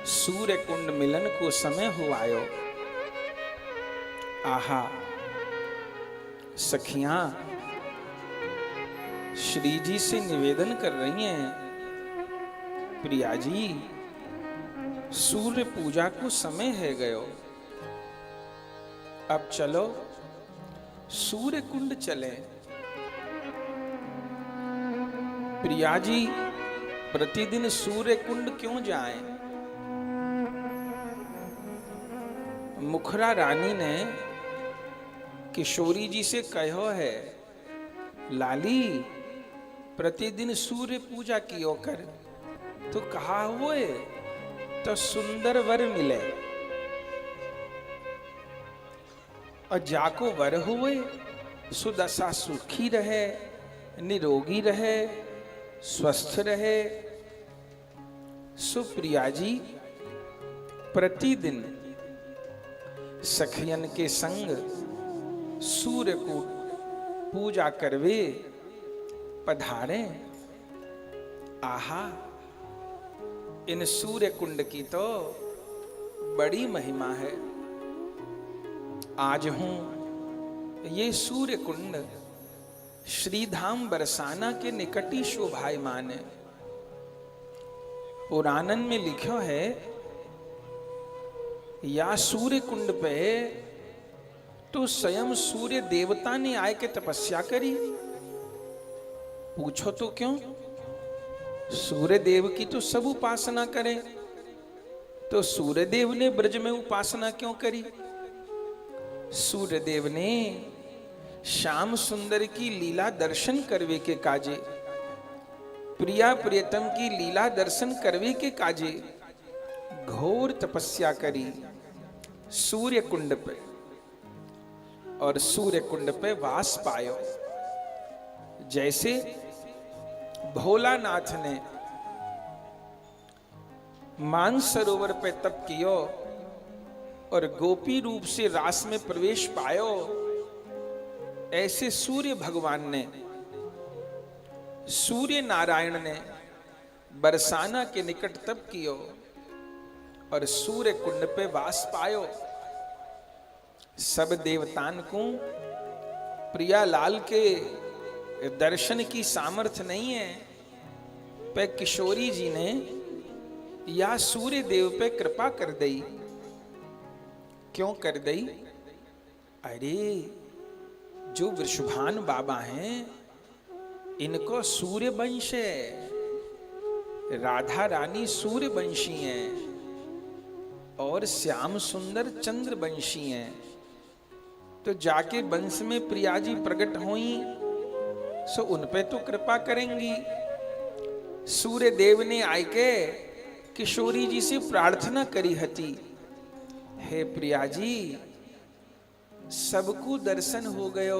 सूर्य कुंड मिलन को समय हुआयो। आहा सखियां श्री जी से निवेदन कर रही हैं, प्रिया जी सूर्य पूजा को समय है गयो, अब चलो सूर्य कुंड चले। प्रिया जी प्रतिदिन सूर्य कुंड क्यों जाएं? मुखरा रानी ने किशोरी जी से कहो है, लाली प्रतिदिन सूर्य पूजा कियो कर, तो कहा हुए तो सुंदर वर मिले, और जाको वर हुए सुदशा सुखी रहे, निरोगी रहे, स्वस्थ रहे। सुप्रिया जी प्रतिदिन सखियन के संग सूर्य को पूजा करवे पधारे। आहा इन सूर्य कुंड की तो बड़ी महिमा है। आज हूं ये सूर्य कुंड श्रीधाम बरसाना के निकट ही शोभायमान है। पुराणन में लिखो है, या सूर्य कुंड पे तो स्वयं सूर्य देवता ने आए के तपस्या करी। पूछो तो क्यों? सूर्य देव की तो सब उपासना करें, तो सूर्य देव ने ब्रज में उपासना क्यों करी? सूर्य देव ने श्याम सुंदर की लीला दर्शन करवे के काजे, प्रिया प्रियतम की लीला दर्शन करवे के काजे घोर तपस्या करी सूर्य कुंड पे, और सूर्य कुंड पे वास पायो। जैसे भोलानाथ ने मानसरोवर पे तप कियो और गोपी रूप से रास में प्रवेश पायो, ऐसे सूर्य भगवान ने, सूर्य नारायण ने बरसाना के निकट तप कियो और सूर्य कुंड पे वास पायो। सब देवतान को प्रियालाल के दर्शन की सामर्थ्य नहीं है, पे किशोरी जी ने या सूर्य देव पे कृपा कर दई। क्यों कर दई? अरे जो वृषभान बाबा हैं इनको सूर्य वंश है, राधा रानी सूर्य वंशी हैं और श्याम सुंदर चंद्र वंशी हैं। तो जाके वंश में प्रिया जी प्रकट हुई सो उन पे तो कृपा करेंगी। सूर्य देव ने आके किशोरी जी से प्रार्थना करी हती, हे प्रिया जी सबको दर्शन हो गयो,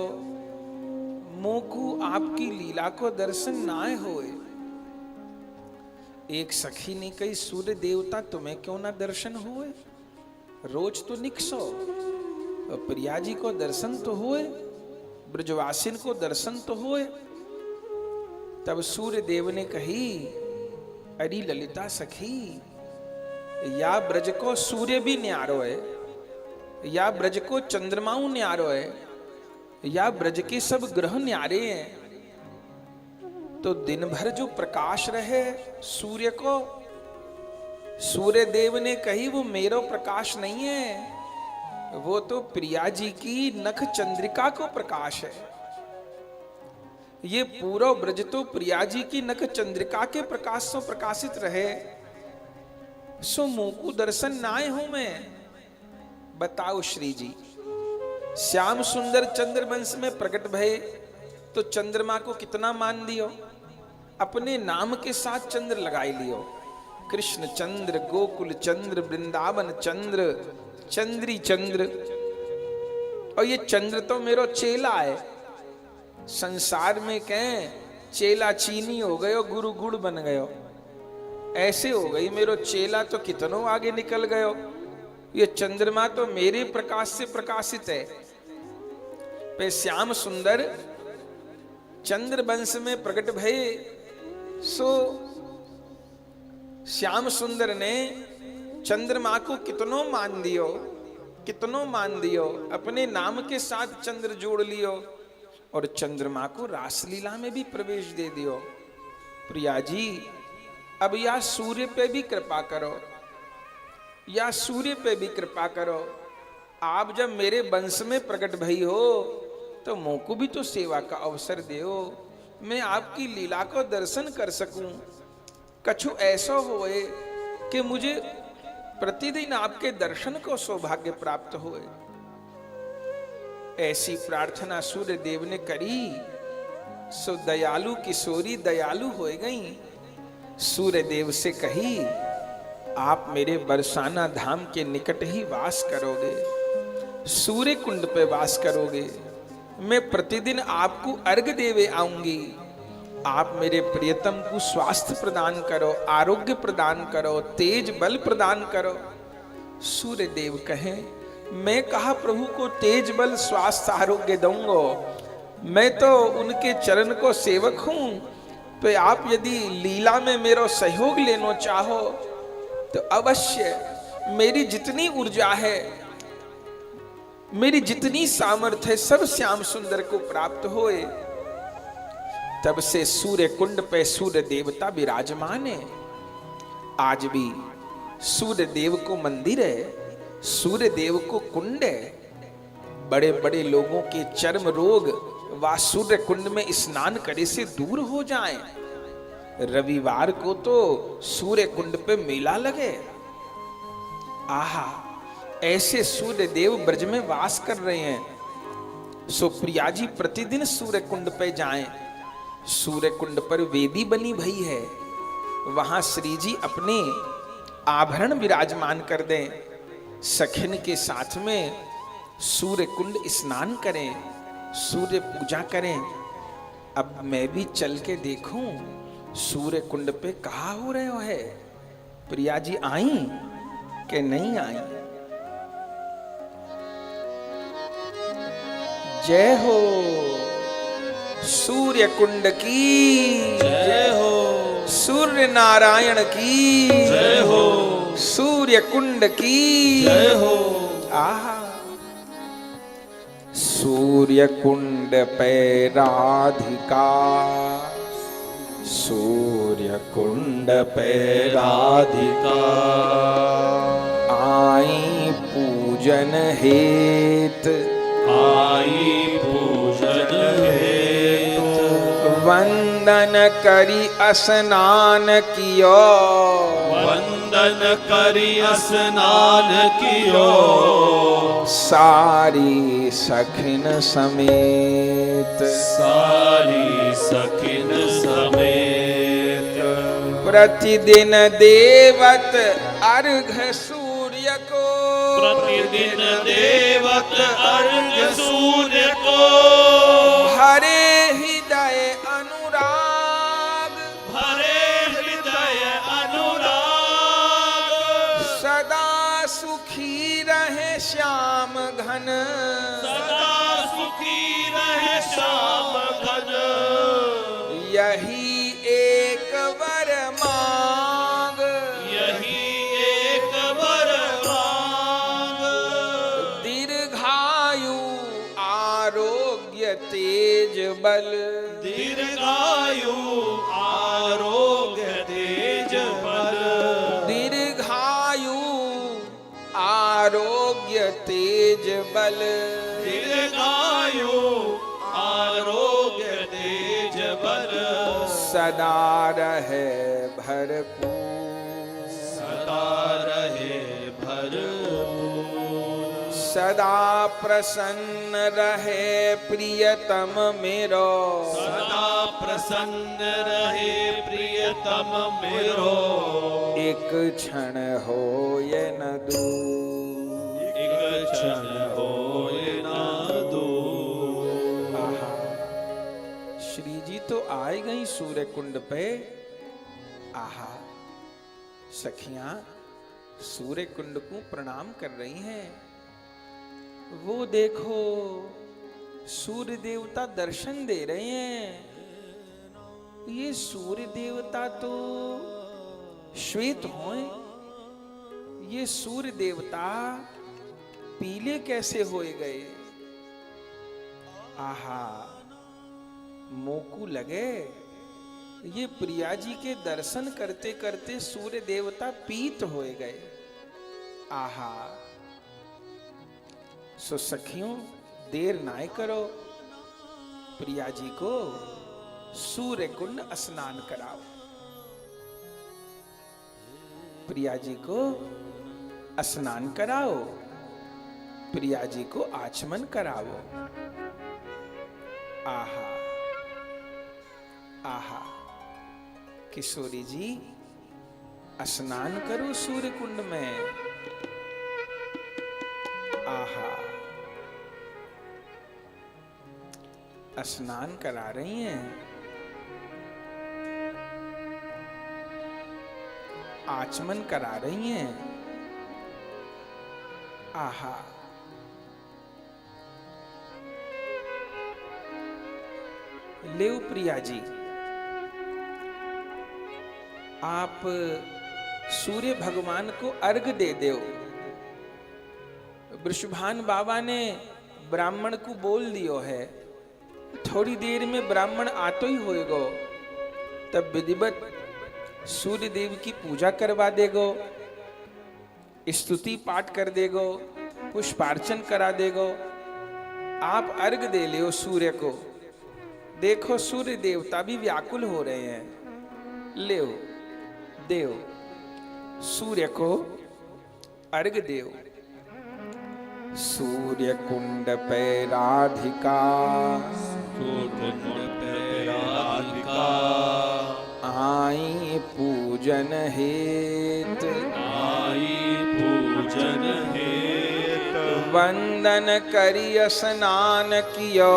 मोकू आपकी लीला को दर्शन नाय होए। एक सखी ने कही, सूर्य देवता तुम्हें क्यों ना दर्शन होए? रोज तो निकसो, प्रिया जी को दर्शन तो होए, ब्रजवासिन को दर्शन तो होए। तब सूर्य देव ने कही, अरे ललिता सखी, या ब्रज को सूर्य भी न्यारो है, या ब्रज को चंद्रमाऊ न्यारो है, या ब्रज के सब ग्रह न्यारे हैं। तो दिन भर जो प्रकाश रहे सूर्य को, सूर्य देव ने कही वो मेरो प्रकाश नहीं है, वो तो प्रिया जी की नख चंद्रिका को प्रकाश है। ये पूरा ब्रज तो प्रिया जी की नख चंद्रिका के प्रकाश से प्रकाशित रहे, सो मोकू दर्शन नाय हूं मैं। बताओ श्री जी, श्याम सुंदर चंद्र वंश में प्रकट भये तो चंद्रमा को कितना मान दियो, अपने नाम के साथ चंद्र लगाई लियो। कृष्ण चंद्र, गोकुल चंद्र, वृंदावन चंद्र, चंद्री चंद्र। और ये चंद्र तो मेरो चेला है। संसार में कहें चेला चीनी हो गयो, गुरु गुड़ बन गयो, ऐसे हो गई मेरो चेला तो कितनों आगे निकल गयो। ये चंद्रमा तो मेरे प्रकाश से प्रकाशित है। पे श्याम सुंदर चंद्र वंश में प्रकट भये, सो श्याम सुंदर ने चंद्रमा को कितनो मान दियो, अपने नाम के साथ चंद्र जोड़ लियो और चंद्रमा को रासलीला में भी प्रवेश दे दियो। प्रिया जी, अब या सूर्य पे भी कृपा करो, या सूर्य पे भी कृपा करो। आप जब मेरे वंश में प्रकट भई हो तो मोको भी तो सेवा का अवसर दो, मैं आपकी लीला को दर्शन कर सकूं। कछु ऐसा होए कि मुझे प्रतिदिन आपके दर्शन को सौभाग्य प्राप्त होए। ऐसी प्रार्थना सूर्य देव ने करी, सो दयालु किशोरी दयालु हो गई। सूर्य देव से कही, आप मेरे बरसाना धाम के निकट ही वास करोगे, सूर्य कुंड पे वास करोगे, मैं प्रतिदिन आपको अर्घ देवे आऊंगी। आप मेरे प्रियतम को स्वास्थ्य प्रदान करो, आरोग्य प्रदान करो, तेज बल प्रदान करो। सूर्य देव कहें, मैं कहा प्रभु को तेज बल स्वास्थ्य आरोग्य दूंगा, मैं तो उनके चरण को सेवक हूं। तो आप यदि लीला में मेरा सहयोग लेना चाहो तो अवश्य मेरी जितनी ऊर्जा है, मेरी जितनी सामर्थ्य है, सब श्याम सुंदर को प्राप्त होए। तब से सूर्य कुंड पे सूर्य देवता विराजमान है। आज भी सूर्य देव को मंदिर है, सूर्य देव को कुंड है। बड़े बड़े लोगों के चर्म रोग व सूर्य कुंड में स्नान करे से दूर हो जाएं। रविवार को तो सूर्य कुंड पे मेला लगे। आहा, ऐसे सूर्य देव ब्रज में वास कर रहे हैं। सो प्रिया जी प्रतिदिन सूर्य कुंड पे जाएं। सूर्य कुंड पर वेदी बनी भई है, वहां श्री जी अपने आभरण विराजमान कर दें। सखिन के साथ में सूर्य कुंड स्नान करें, सूर्य पूजा करें। अब मैं भी चल के देखूं सूर्य कुंड पे कहा हो रहे हो है। प्रिया जी आई कि नहीं आई? जय हो सूर्य कुंड की जय हो, सूर्य नारायण की जय हो, सूर्य कुंड की जय हो। आहा, सूर्य कुंड पे राधिका, सूर्य कुंड पे राधिका आई पूजन हेत, आई पूजन हेतु, वंदन करी स्नान कियो, वंदन करी स्नान कियो, सारी सखिन समेत, सारी सखिन समेत। प्रतिदिन देवत अर्घ सूर्य को, प्रतिदिन देवत अर्घ सूर्य को, हरे हृदय अनुराग, भरे हृदय अनुराग, सदा सुखी रहे श्याम घन, सदा सुखी रहे श्याम घन। यही एक वर मांग, यही एक वर मांग, दीर्घायु आरोग्य तेज बल, दीर्घायु आरोग्य तेज बल, दीर्घायु आरोग्य तेज बल, दीर्घायु आरोग्य तेज बल, सदा रहे भरपूर, सदा रहे भरपूर, सदा प्रसन्न रहे प्रियतम मेरो, सदा प्रसन्न रहे प्रियतम मेरो, एक क्षण हो ये न दूर, एक क्षण होए ना दूर। आहा, श्री जी तो आए गई सूर्य कुंड पे। आहा, सखियां सूर्य कुंड को प्रणाम कर रही हैं। वो देखो सूर्य देवता दर्शन दे रहे हैं। ये सूर्य देवता तो श्वेत हों, ये सूर्य देवता पीले कैसे होए गए? आहा, मोकू लगे ये प्रिया जी के दर्शन करते करते सूर्य देवता पीत होए गए। आहा, सो सखियों देर नाय करो, प्रिया जी को सूर्य कुंड स्नान कराओ, प्रिया जी को स्नान कराओ, प्रिया जी को आचमन कराओ। आहा आहा, किशोरी जी स्नान करो सूर्य कुंड में। आहा, स्नान करा रही हैं, आचमन करा रही हैं। आहा, लेव प्रिया जी, आप सूर्य भगवान को अर्घ दे दो। वृषभान बाबा ने ब्राह्मण को बोल दियो है, थोड़ी देर में ब्राह्मण आतो ही होएगो, तब विधिवत सूर्य देव की पूजा करवा देगो, स्तुति पाठ कर देगो, पुष्पार्चन करा देगो। आप अर्घ दे लियो सूर्य को। देखो सूर्य देवता भी व्याकुल हो रहे हैं। लेओ देव, सूर्य को अर्घ देव। सूर्य कुंड पे राधिका, कुंड पे राधिका, आई पूजन हेत, आई पूजन हेत, वंदन करी स्नान कियो,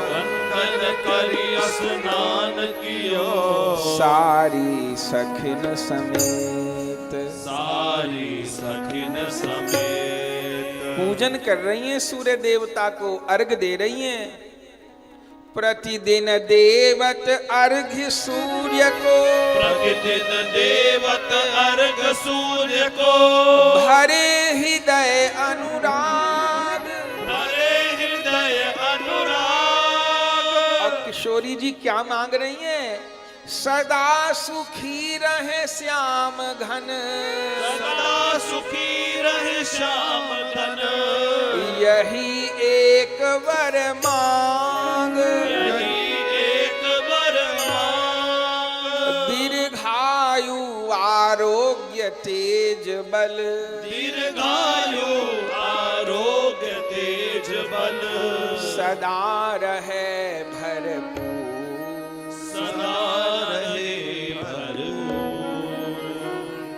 वंदन करी स्नान कियो, सारी सखिन समेत, सारी सखिन समेत। पूजन कर रही हैं सूर्य देवता को, अर्घ दे रही हैं। प्रतिदिन देवत अर्घ सूर्य को, प्रतिदिन देवत अर्घ सूर्य को, भरे हृदय अनुराग, भरे हृदय अनुराग। और किशोरी जी क्या मांग रही हैं? सदा सुखी रहे श्याम घन, सदा सुखी रहे श्याम घन, यही एक वर मांग, यही एक वर मांग। दीर्घायु आरोग्य तेज बल, दीर्घायु आरोग्य तेज बल, सदा रहे भरपूर, सदा रहे भरपूर।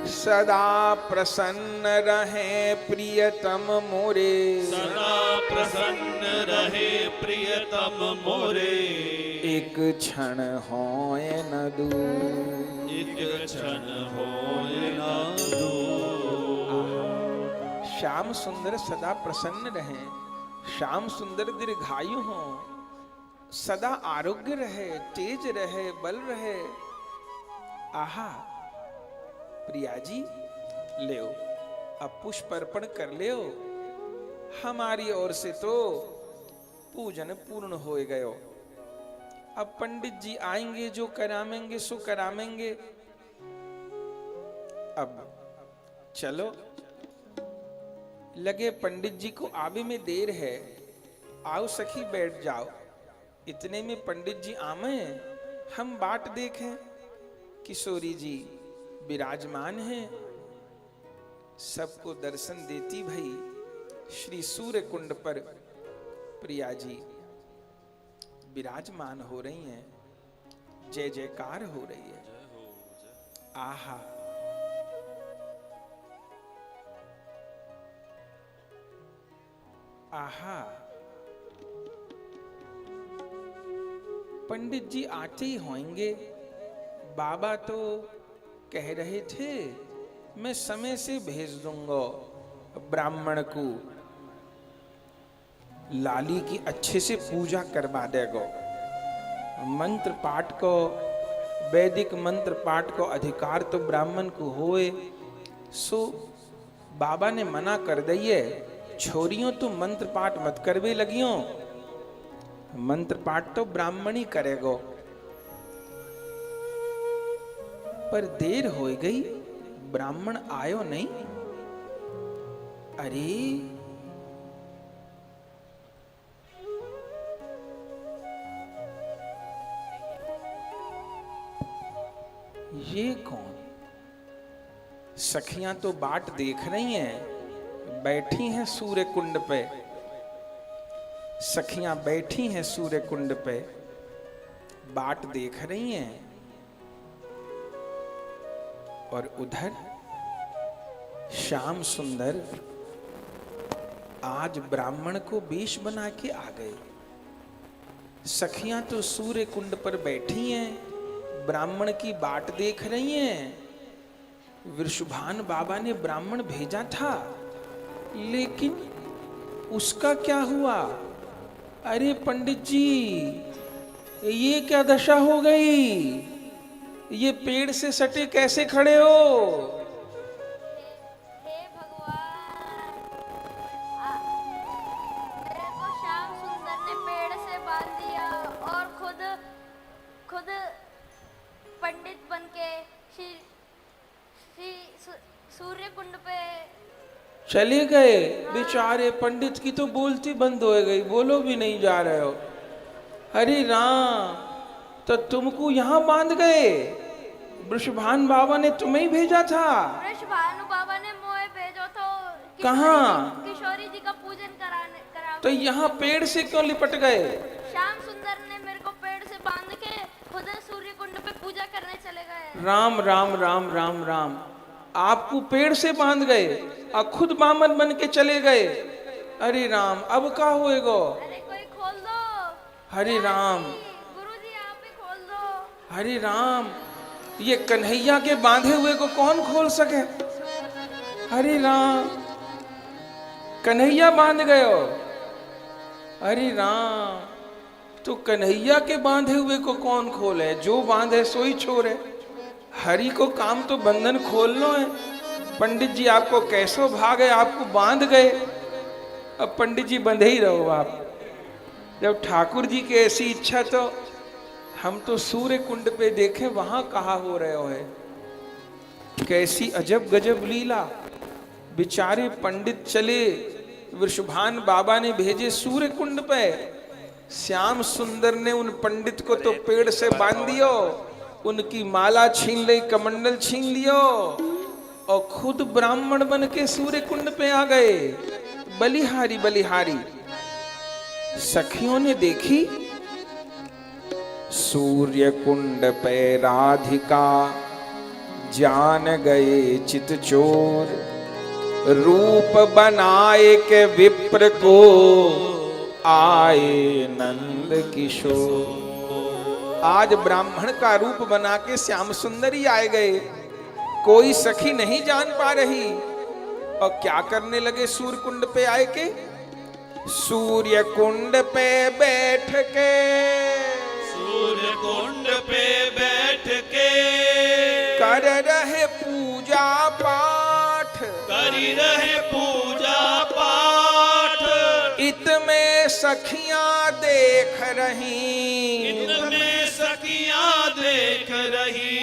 सदा प्रसन्न रहे प्रियतम मोरे, सदा प्रसन्न रहे प्रियतम मोरे, एक क्षण होए न दूर। एक क्षण होए न दूर। श्याम सुंदर सदा प्रसन्न रहे, श्याम सुंदर दीर्घायु हो, सदा आरोग्य रहे, तेज रहे, बल रहे। आहा, प्रिया जी ले अब पुष्प अर्पण कर ले, हमारी ओर से तो पूजन पूर्ण हो गयो। अब पंडित जी आएंगे, जो करामेंगे सो करामेंगे। अब चलो, लगे पंडित जी को आवे में देर है, आओ सखी बैठ जाओ। इतने में पंडित जी आवे, हम बाट देखें। किशोरी जी विराजमान हैं, सबको दर्शन देती भई श्री सूर्य कुंड पर प्रिया जी विराजमान हो रही हैं, जय जयकार हो रही है। आहा, आहा, पंडित जी आते ही होंगे। बाबा तो कह रहे थे मैं समय से भेज दूंगा ब्राह्मण को, लाली की अच्छे से पूजा करवा देगा। मंत्र पाठ को, वैदिक मंत्र पाठ को अधिकार तो ब्राह्मण को होए, सो बाबा ने मना कर दिए, छोरियों तू मंत्र पाठ मत करवे लगियो, मंत्र पाठ तो ब्राह्मण ही करेगो। पर देर हो गई, ब्राह्मण आयो नहीं। अरे ये कौन? सखियां तो बाट देख रही हैं, बैठी हैं सूर्य कुंड पे। सखियां बैठी हैं सूर्य कुंड पे, बाट देख रही हैं। और उधर श्याम सुंदर आज ब्राह्मण को वेश बना के आ गए। सखियां तो सूर्य कुंड पर बैठी हैं, ब्राह्मण की बाट देख रही हैं। वृषभान बाबा ने ब्राह्मण भेजा था, लेकिन उसका क्या हुआ? अरे पंडित जी, ये क्या दशा हो गई? ये पेड़ से सटे कैसे खड़े हो? हे भगवान, मेरे को श्याम सुंदर ने पेड़ से बांध दिया और खुद पंडित बनके श्री सूर्य कुंड पे चले गए। बेचारे पंडित की तो बोलती बंद हो गई, बोलो भी नहीं जा रहे हो। हरे राम, तो तुमको यहाँ बांध गए? वृषभान बाबा ने तुम्हें ही भेजा था? वृषभानु बाबा ने मोए भेजो तो कहाँ? किशोरी जी का पूजन करा। तो यहाँ पेड़ से क्यों लिपट गए? श्याम सुंदर ने मेरे को पेड़ से बांध के खुद सूर्य कुंड पे पूजा करने चले गए। राम राम राम राम राम, आपको पेड़ से बांध गए और खुद बामन बन के चले गए। अरे राम, अब क्या होएगा? अरे कोई खोल दो। हरे राम, गुरुजी आप ही खोल दो। हरे राम, ये कन्हैया के बांधे हुए को कौन खोल सके? हरे राम, कन्हैया बांध गए हो? हरे राम, तो कन्हैया के बांधे हुए को कौन खोले? जो बांधे सो ही छोड़े। हरि को काम तो बंधन खोलना है। पंडित जी आपको कैसो भागे, आपको बांध गए। अब पंडित जी बंधे ही रहो आप। जब ठाकुर जी की ऐसी इच्छा, तो हम तो सूर्य कुंड पे देखे, वहां कहा हो रहे हो है। कैसी अजब गजब लीला। बेचारे पंडित चले, वृषभान बाबा ने भेजे सूर्य कुंड पे। श्याम सुंदर ने उन पंडित को तो पेड़ से बांध दियो, उनकी माला छीन ली, कमंडल छीन लियो, और खुद ब्राह्मण बन के सूर्य कुंड पे आ गए। बलिहारी बलिहारी। सखियों ने देखी, सूर्य कुंड पे राधिका जान गए चित चोर, रूप बनाए के विप्र को आए नंद किशोर। आज ब्राह्मण का रूप बना के श्याम सुंदरी आए गए। कोई सखी नहीं जान पा रही, और क्या करने लगे सूर्य कुंड पे आए के? सूर्य कुंड पे बैठ के, सूर्य कुंड पे बैठ के कर रहे पूजा पाठ, करी रहे पूजा पाठ। इत में सखियां देख रही, इनमें सखियां देख रही,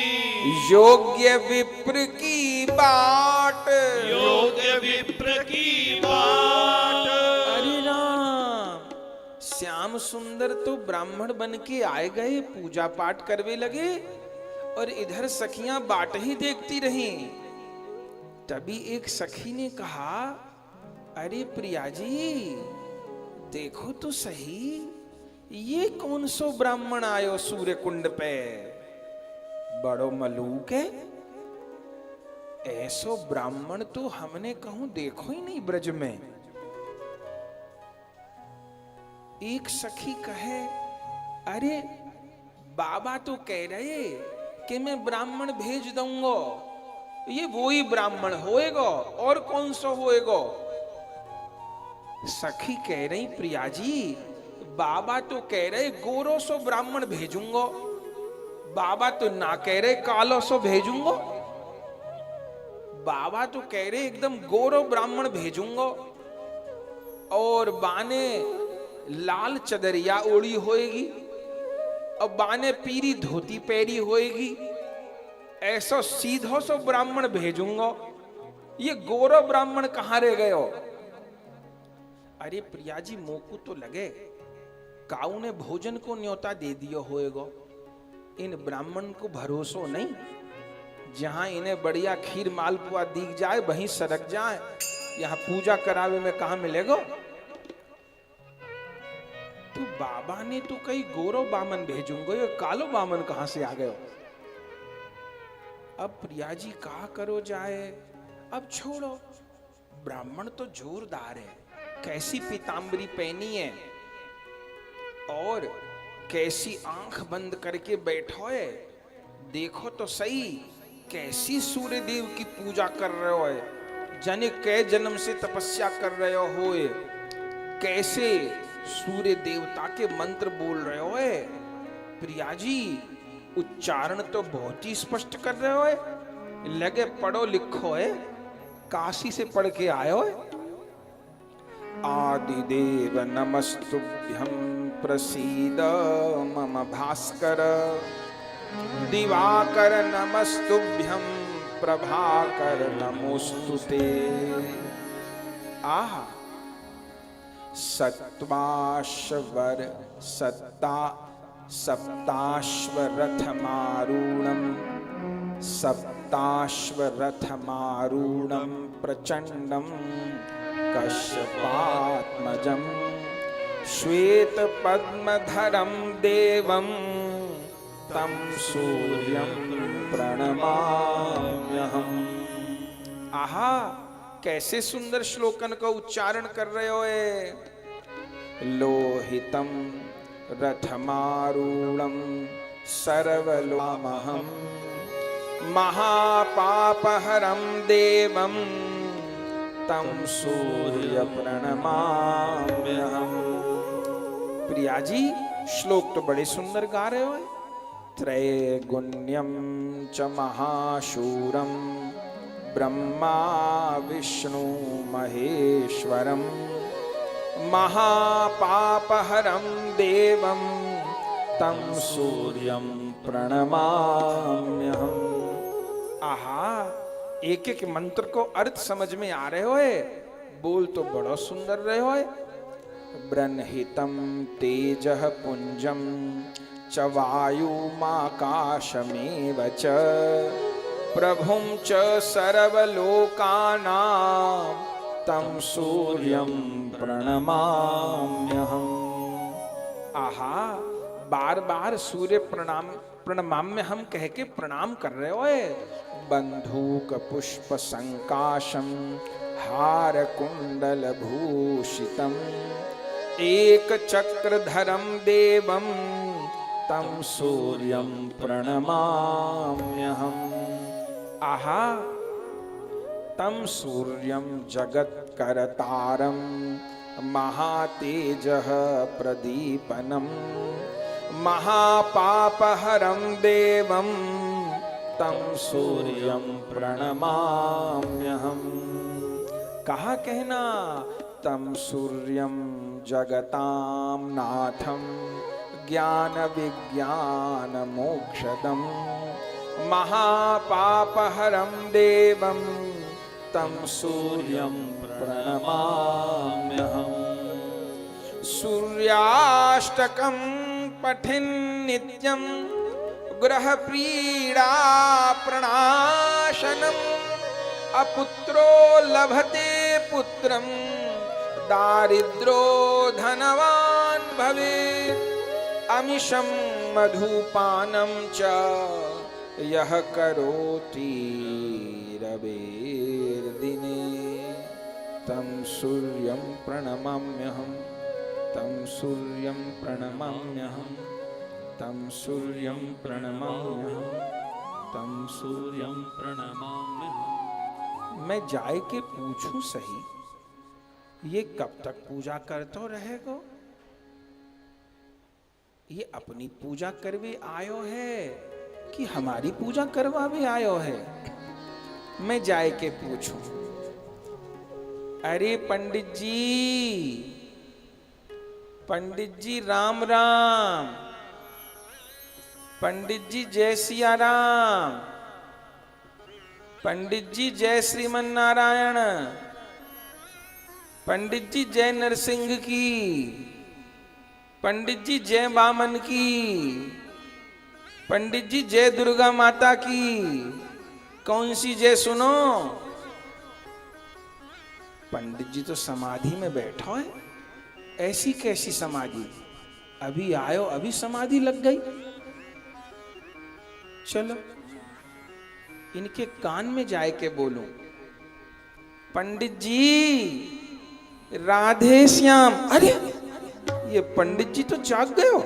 योग्य विप्र की बाट, योग्य विप्र की बाट। अरे राम, श्याम सुंदर तो ब्राह्मण बन के आए गए, पूजा पाठ करवे लगे, और इधर सखियां बाट ही देखती रहीं। तभी एक सखी ने कहा, अरे प्रिया जी, देखो तो सही, ये कौन सो ब्राह्मण आयो सूर्य कुंड पे? बड़ो मलूक है। ऐसो ब्राह्मण तो हमने कहूं देखो ही नहीं ब्रज में। एक सखी कहे, अरे बाबा तो कह रहे कि मैं ब्राह्मण भेज दूंगा, ये वो ही ब्राह्मण होएगा, और कौन सा होएगा? सखी कह रही, प्रिया जी, बाबा तो कह रहे गोरो सो ब्राह्मण भेजूंगा, बाबा तो ना कह रहे कालो सो भेजूंगा। बाबा तो कह रहे एकदम गोरो ब्राह्मण भेजूंगा और बाने लाल चदरिया ओढ़ी होएगी और बाने पीरी धोती पैरी होएगी, ऐसा सीधो सो ब्राह्मण भेजूंगा। ये गोरो ब्राह्मण कहां रह गए हो? अरे प्रिया जी मोकू तो लगे काऊ ने भोजन को न्योता दे दियो होएगो, इन ब्राह्मण को भरोसो नहीं, जहां इन्हें बढ़िया खीर मालपुआ दीख जाए वहीं सरक जाए, यहां पूजा करावे में कहां मिलेगो। तो बाबा ने तो कई गोरो बामन भेजूंगो, ये कालो बामन कहां से आ गए? अब प्रिया जी कहा करो जाए, अब छोड़ो, ब्राह्मण तो जोरदार है, कैसी पीतांबरी पहनी है और कैसी आंख बंद करके बैठो है, देखो तो सही कैसी सूर्य देव की पूजा कर रहे हो, जाने कै जन्म से तपस्या कर रहे हो, कैसे सूर्य देवता के मंत्र बोल रहे हो। प्रिया जी उच्चारण तो बहुत ही स्पष्ट कर रहे हो, लगे पढ़ो लिखो है, काशी से पढ़ के आए हो। आदिदेव नमस्तुभ्यं प्रसीद मम भास्कर, दिवाकर नमस्तुभ्यं प्रभाकर नमोस्तुते। आहा सत्वाश्वर सत्ता सप्ताश्वरथमारूणं सप्ताश्वरथमारूणं प्रचंडं कश्यपात्मजं श्वेतपद्मधरं देवं तं सूर्यं प्रणमाम्यहम्। आहा कैसे सुंदर श्लोकन का उच्चारण कर रहे हो। लोहितं रथमारूढ़ं सर्वलोकमहं महापापहरं देवं तं सूर्य प्रणमाम्यहम्। प्रिया जी श्लोक तो बड़े सुंदर गा रहे हो। त्रैगुण्यं च महाशूरं ब्रह्मा विष्णु महेश्वरं महापापहरं देवं तं सूर्यं प्रणमाम्यहम्। आहा एक एक मंत्र को अर्थ समझ में आ रहे हो, बोल तो बड़ा सुंदर रहे हो। ब्रह्मितं तेजः पुंजं च वायुमाकाशमेव च प्रभुं च सर्वलोकानां तं सूर्यं प्रणमाम्यहम्। आहा बार बार सूर्य प्रणमाम्य हम कह के प्रणाम कर रहे हो। बंधूक पुष्प संकाशम हार कुंडल भूषितम एक चक्रधरम देवम तं सूर्यं प्रणमाम्यहम्। आहा तं सूर्यं जगत्करतारं महातेजः प्रदीपनं महापापहरं देवं तं सूर्यं प्रणमाम्यहम्। कहा कहना तं सूर्यं जगतां नाथं ज्ञान विज्ञान मोक्षदं महापापहरं देवं तं सूर्यं प्रणमाम्यहम्। सूर्याष्टकं पठन् नित्यं गृहपीडा प्रणाशनम् अपुत्रो लभते पुत्रं दारिद्रो धनवान् भवेत् अमिषं मधुपानं च यः करोति रवेर्दिने तं सूर्यं प्रणमाम्यहम् तं सूर्यं प्रणमाम्यहम् तं सूर्यं प्रणमाम्यहम् तं सूर्यं प्रणमाम्यहम्। मैं जाए के पूछूं सही, ये कब तक पूजा करते रहेगो? ये अपनी पूजा करवे आयो है कि हमारी पूजा करवा भी आयो है? मैं जाए के पूछूं। अरे पंडित जी राम राम। पंडित जी जय सिया राम। पंडित जी जय श्रीमन नारायण। पंडित जी जय नरसिंह की। पंडित जी जय बामन की। पंडित जी जय दुर्गा माता की। कौन सी जय सुनो? पंडित जी तो समाधि में बैठा है। ऐसी कैसी समाधि? अभी आयो अभी समाधि लग गई। चलो इनके कान में जाए के बोलूं, पंडित जी राधे श्याम। अरे ये पंडित जी तो जाग गए हो।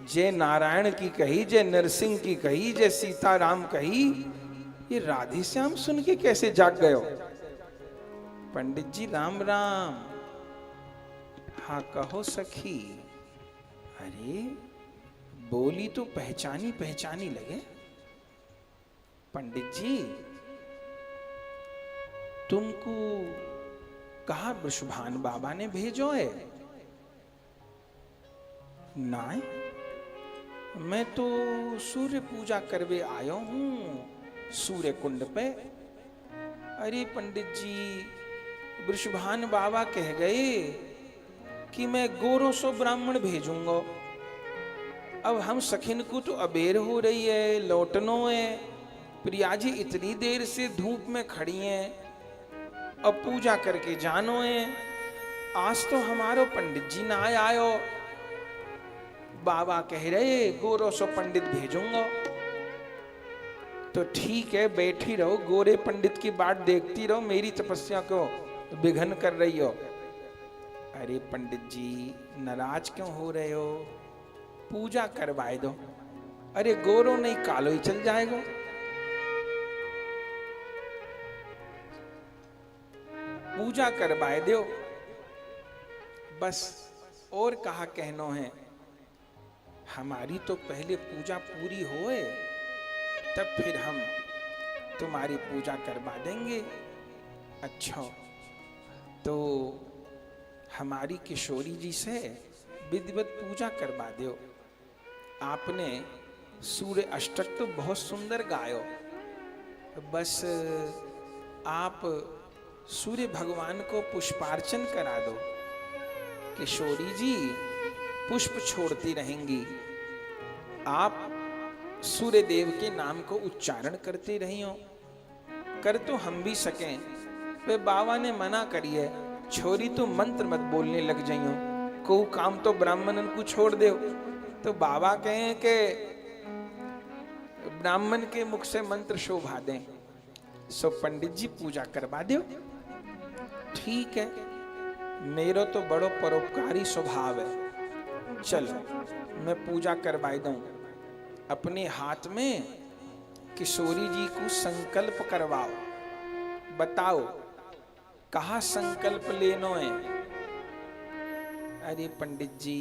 जय नारायण की कही, जय नरसिंह की कही, जय सीताराम कही, ये राधे श्याम सुन के कैसे जाग गए हो? पंडित जी राम राम। हाँ कहो सखी। अरे बोली तो पहचानी पहचानी लगे। पंडित जी तुमको कहा वृषभान बाबा ने भेजो है? नहीं, मैं तो सूर्य पूजा करवे आयो हूं सूर्य कुंड पे। अरे पंडित जी वृषभान बाबा कह गए कि मैं गोरों सो ब्राह्मण भेजूंगा। अब हम सखिन को तो अबेर हो रही है, लौटनो है। प्रिया जी इतनी देर से धूप में खड़ी हैं, अब पूजा करके जानो है। आज तो हमारो पंडित जी ना आयो। बाबा कह रहे गोरो सो पंडित भेजूंगा। तो ठीक है बैठी रहो, गोरे पंडित की बात देखती रहो, मेरी तपस्या को विघ्न कर रही हो। अरे पंडित जी नाराज क्यों हो रहे हो? पूजा करवाए दो। अरे गोरो नहीं कालो ही चल जाएगा। पूजा करवाए दो बस। और कहा कहनो है? हमारी तो पहले पूजा पूरी होए तब फिर हम तुम्हारी पूजा करवा देंगे। अच्छा तो हमारी किशोरी जी से विधिवत पूजा करवा दो। आपने सूर्य अष्टक तो बहुत सुंदर गायो, बस आप सूर्य भगवान को पुष्पार्चन करा दो। किशोरी जी पुष्प छोड़ती रहेंगी, आप सूर्य देव के नाम को उच्चारण करते रहियो। कर तो हम भी सकें, वे बाबा ने मना करिए छोरी तो मंत्र मत बोलने लग जाइयो, को काम तो ब्राह्मणन को छोड़ दो। तो बाबा कहें कि ब्राह्मण के मुख से मंत्र शोभा दें। सो पंडित जी पूजा करवा दो। ठीक है, मेरा तो बड़ो परोपकारी स्वभाव है। चलो मैं पूजा करवाई दूं। अपने हाथ में किशोरी जी को संकल्प करवाओ। बताओ कहा संकल्प लेनो है? अरे पंडित जी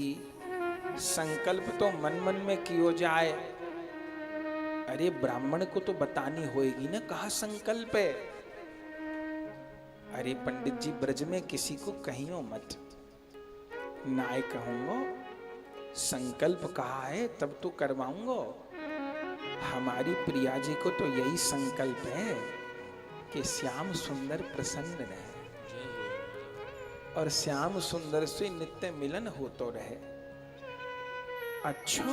संकल्प तो मन मन में कियो जाए। अरे ब्राह्मण को तो बतानी होएगी ना कहा संकल्प है। अरे पंडित जी ब्रज में किसी को कहियो मत। नाय कहूंगो, संकल्प कहा है तब तो करवाऊंगो। हमारी प्रिया जी को तो यही संकल्प है कि श्याम सुंदर प्रसन्न रहे और श्याम सुंदर से नित्य मिलन होतो रहे। अच्छा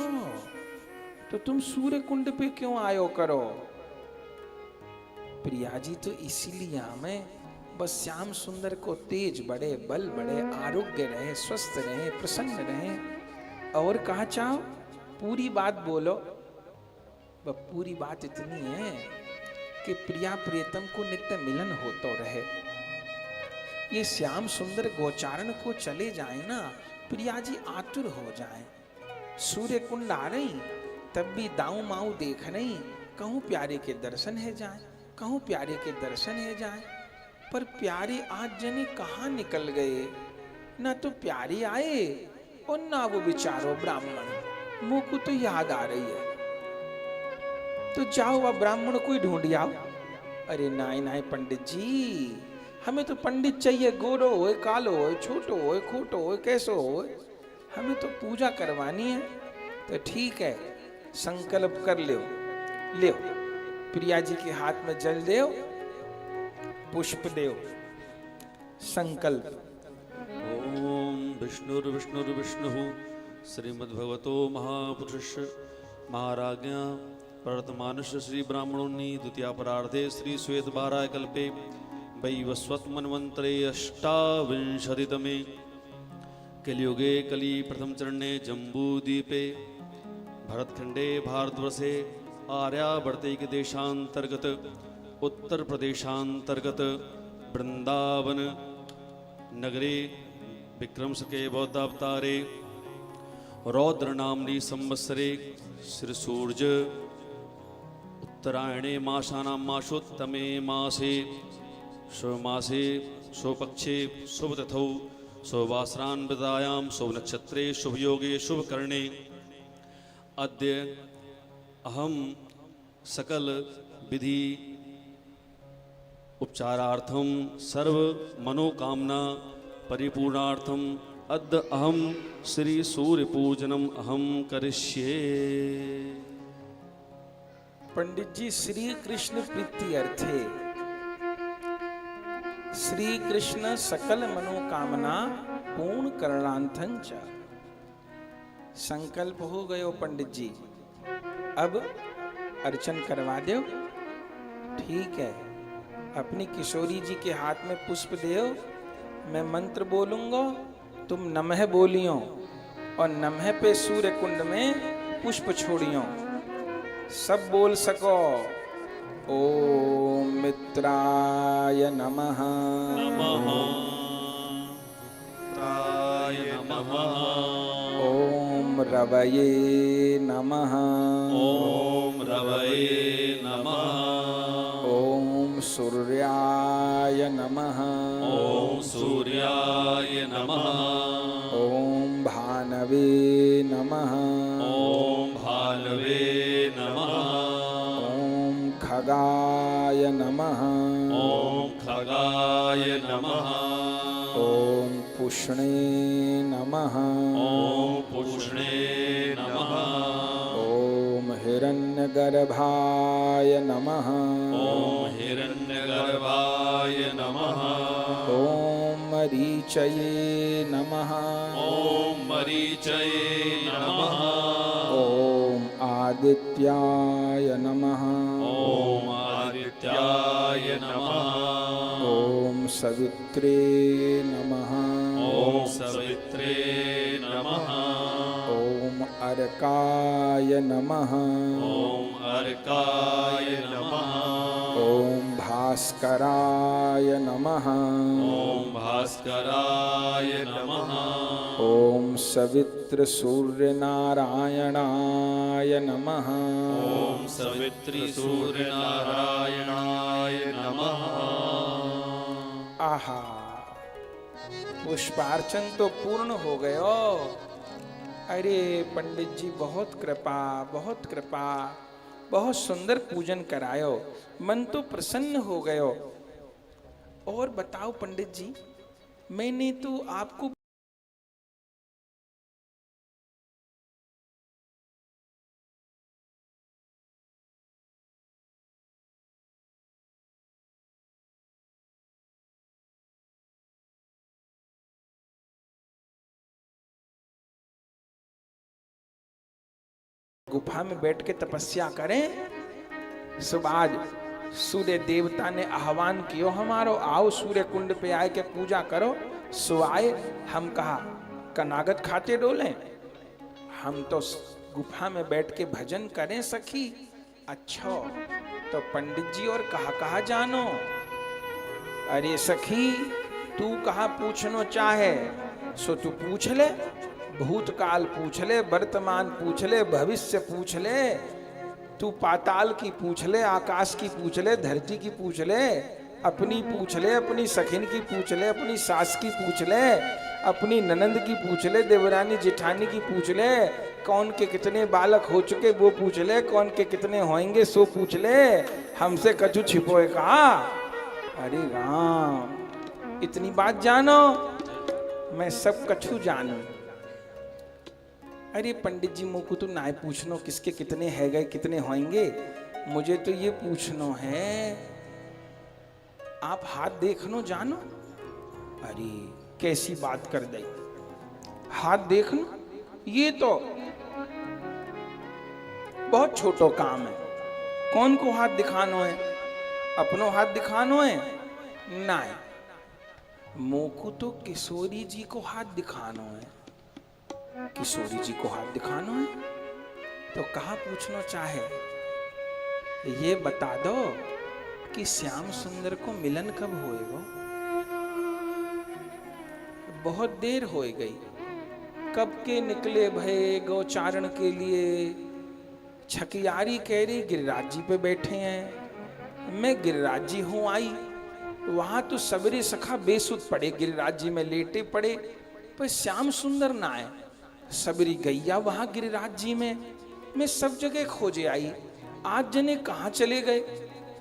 तो तुम सूर्य कुंड पे क्यों आयो करो? प्रिया जी तो इसीलिए हमें बस श्याम सुंदर को तेज बढ़े, बल बढ़े, आरोग्य रहे, स्वस्थ रहे, प्रसन्न रहे। और कहा चाहो पूरी बात बोलो। वह पूरी बात इतनी है कि प्रिया प्रियतम को नित्य मिलन होतो रहे। ये श्याम सुंदर गोचारण को चले जाए ना, प्रिया जी आतुर हो जाए। सूर्य कुंड आ रही तब भी दाऊ माऊ देख रही, कहूं प्यारे के दर्शन है जाए, कहूं प्यारे के दर्शन है जाए। पर प्यारे आज जने कहाँ निकल गए? ना तो प्यारे आए और ना वो बेचारो ब्राह्मण। मुंह को तो याद आ रही है। तो जाओ अब ब्राह्मण को ही ढूंढ आओ। अरे नाई नाई पंडित जी, हमें तो पंडित चाहिए, गोरो हो, कालो हो, छोटो हो, खोटो हो, कैसो हो, हमें तो पूजा करवानी है। तो ठीक है, संकल्प कर लो। ले प्रिया जी के हाथ में जल देव, पुष्प देव, संकल्प। ओम विष्णुर्विष्णुर्विष्णुः श्रीमद्भगवतो महापुरुषस्य महाराज्ञा प्रवर्तमानस्य श्री ब्राह्मणोन्नि द्वितीयापरार्धे श्री श्वेतवाराय कल्पे वैवस्वत मन्वन्तरे अष्टाविंशतितमे कलियुगे कली प्रथम चरणे जम्बूद्वीपे भरतखंडे भारतवर्षे आर्यावर्ते के देशांतर्गत उत्तर प्रदेशांतर्गत वृंदावन नगरे विक्रम शके बौद्धावतारे रौद्र नामनी संवत्सरे श्री सूर्य उत्तरायणे मासानां मासोत्तमे मासे शुभमासे शुभपक्षे शुभतिथौ शुभवासरान्वितायां शुभनक्षत्रे शुभयोगे शुभकर्णे अद्य अहम सकल विधि उपचारार्थम सर्व मनोकामना परिपूर्णार्थम अद्य अहम श्री सूर्य पूजनम अहम करिष्ये। पंडित जी, श्री कृष्ण प्रीति अर्थे श्री कृष्ण सकल मनोकामना पूर्ण करणार्थं च। संकल्प हो गयो पंडित जी, अब अर्चन करवा दो। ठीक है, अपनी किशोरी जी के हाथ में पुष्प दो, मैं मंत्र बोलूंगा, तुम नमः बोलियो और नमः पे सूर्य कुंड में पुष्प छोड़ियो। सब बोल सको। ओम मित्राय नमः, ओम रवये नमः, ओम रवये नमः, ओम सूर्याय नमः, ओम सूर्याय नमः, ओम भानवे नमः, ओम भानवे नमः, ओम खगाय नमः, ओम खगाय नमः, ओम पुष्णे नमः, ओम पुष्णे नमः, ओम हिरण्यगर्भाय नमः, ओम हिरण्यगर्भाय नमः, ओम मरीचये नमः, ओम मरीचये नमः, ओम आदित्याय नमः, ओम आदित्याय नमः, ओम सवित्रे नमः, ओम सवित्रे नमः, ओम अर्काय नमः, ओम अर्काय नमः, ओम भास्कराय नमः, ओम भास्कराय नमः, ओम सवित्र सूर्य नारायणाय नमः, ओम सवित्री सूर्य नारायणाय नमः। आहा, पुष्पार्चन तो पूर्ण हो गयो। अरे पंडित जी, बहुत कृपा, बहुत कृपा, बहुत सुंदर पूजन करायो, मन तो प्रसन्न हो गयो। और बताओ पंडित जी, मैंने तो आपको गुफा में बैठ के तपस्या करें। सब आज सूर्य देवता ने आह्वान कियो हमारो, आओ सूर्य कुंड पे आए के पूजा करो। सो आए, हम कहा कनागत खाते डोले, हम तो गुफा में बैठ के भजन करें सखी। अच्छा, तो पंडित जी और कहा जानो? अरे सखी, तू कहा पूछनो चाहे सो तू पूछ ले, भूतकाल पूछ ले, वर्तमान पूछ ले, भविष्य पूछ ले, तू पाताल की पूछ ले, आकाश की पूछ ले, धरती की पूछ ले, अपनी पूछ ले, अपनी सखिन की पूछ ले, अपनी सास की पूछ ले, अपनी ननंद की पूछ ले, देवरानी जेठानी की पूछ ले, कौन के कितने बालक हो चुके वो पूछ ले, कौन के कितने होंगे सो पूछ ले, हमसे कछु छिपोए कहा। अरे राम, इतनी बात जानो, मैं सब कछु जानू। अरे पंडित जी मुझको तो ना पूछनो किसके कितने है गए कितने होंगे, मुझे तो ये पूछनो है आप हाथ देखनो जानो। अरे कैसी बात कर दी, हाथ देखनो ये तो बहुत छोटो काम है। कौन को हाथ दिखानो है, अपनो हाथ दिखानो है ना, मोको तो किशोरी जी को हाथ दिखानो है। किशोरी जी को हाथ दिखानो है तो कहा पूछना चाहे, ये बता दो कि श्याम सुंदर को मिलन कब होएगा। बहुत देर हो गई, कब के निकले भये गौचारण के लिए। छकियारी कह रही गिरिराज जी पे बैठे हैं, मैं गिरिराज जी हूं आई। वहां तो सबरे सखा बेसुध पड़े, गिरिराज जी में लेटे पड़े, पर श्याम सुंदर ना आए। सबरी गैया वहां गिरिराज जी में, मैं सब जगह खोजे आई। आज जने कहाँ चले गए।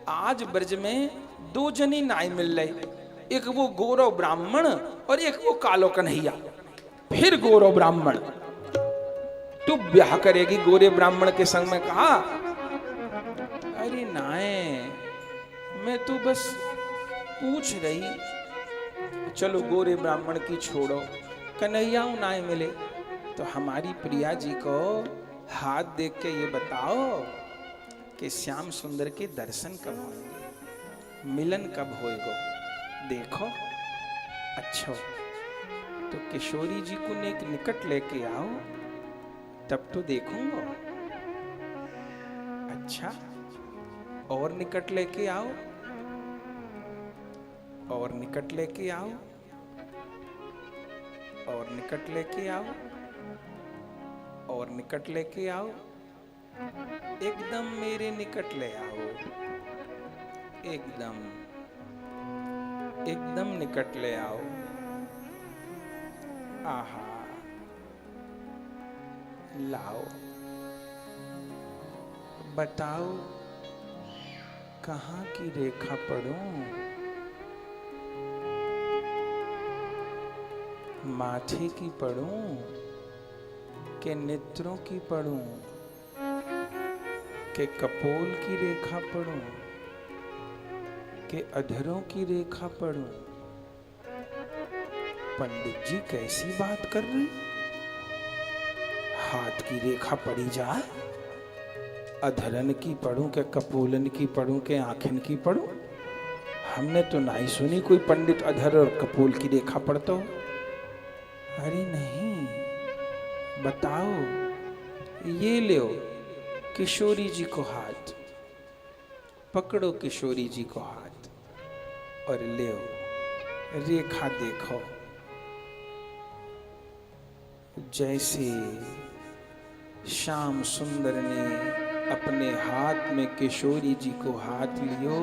आज ब्रज में दो जने नाई मिल रहे, एक वो गौरव ब्राह्मण और एक वो कालो कन्हैया। फिर गौरव ब्राह्मण, तू ब्याह करेगी गोरे ब्राह्मण के संग में कहा। अरे नाए, मैं तो बस पूछ रही। चलो गोरे ब्राह्मण की छोड़ो, कन्हैया नाए मिले तो हमारी प्रिया जी को हाथ देख के ये बताओ कि श्याम सुंदर के दर्शन कब होंगे, मिलन कब होएगा। देखो अच्छा तो किशोरी जी को निकट लेके आओ तब तो देखूंगा। अच्छा और निकट लेके आओ, और निकट लेके आओ, और निकट लेके आओ, और निकट लेके आओ, एकदम मेरे निकट ले आओ, एकदम एकदम निकट ले आओ। आहा, लाओ, बताओ कहाँ की रेखा पढ़ूं, माथे की पढ़ूं के नेत्रों की पढ़ूं के कपोल की रेखा पढ़ूं के अधरों की रेखा पढ़ूं। पंडित जी कैसी बात कर रहे, हाथ की रेखा पढ़ी जाए, अधरन की पढ़ूं के कपोलन की पढ़ूं के आंखन की पढ़ूं। हमने तो नहीं सुनी कोई पंडित अधर और कपोल की रेखा पढ़ता हो। अरे नहीं, बताओ, ये ले किशोरी जी को हाथ पकड़ो, किशोरी जी को हाथ और ले रेखा देखो। जैसे श्याम सुंदर ने अपने हाथ में किशोरी जी को हाथ लियो,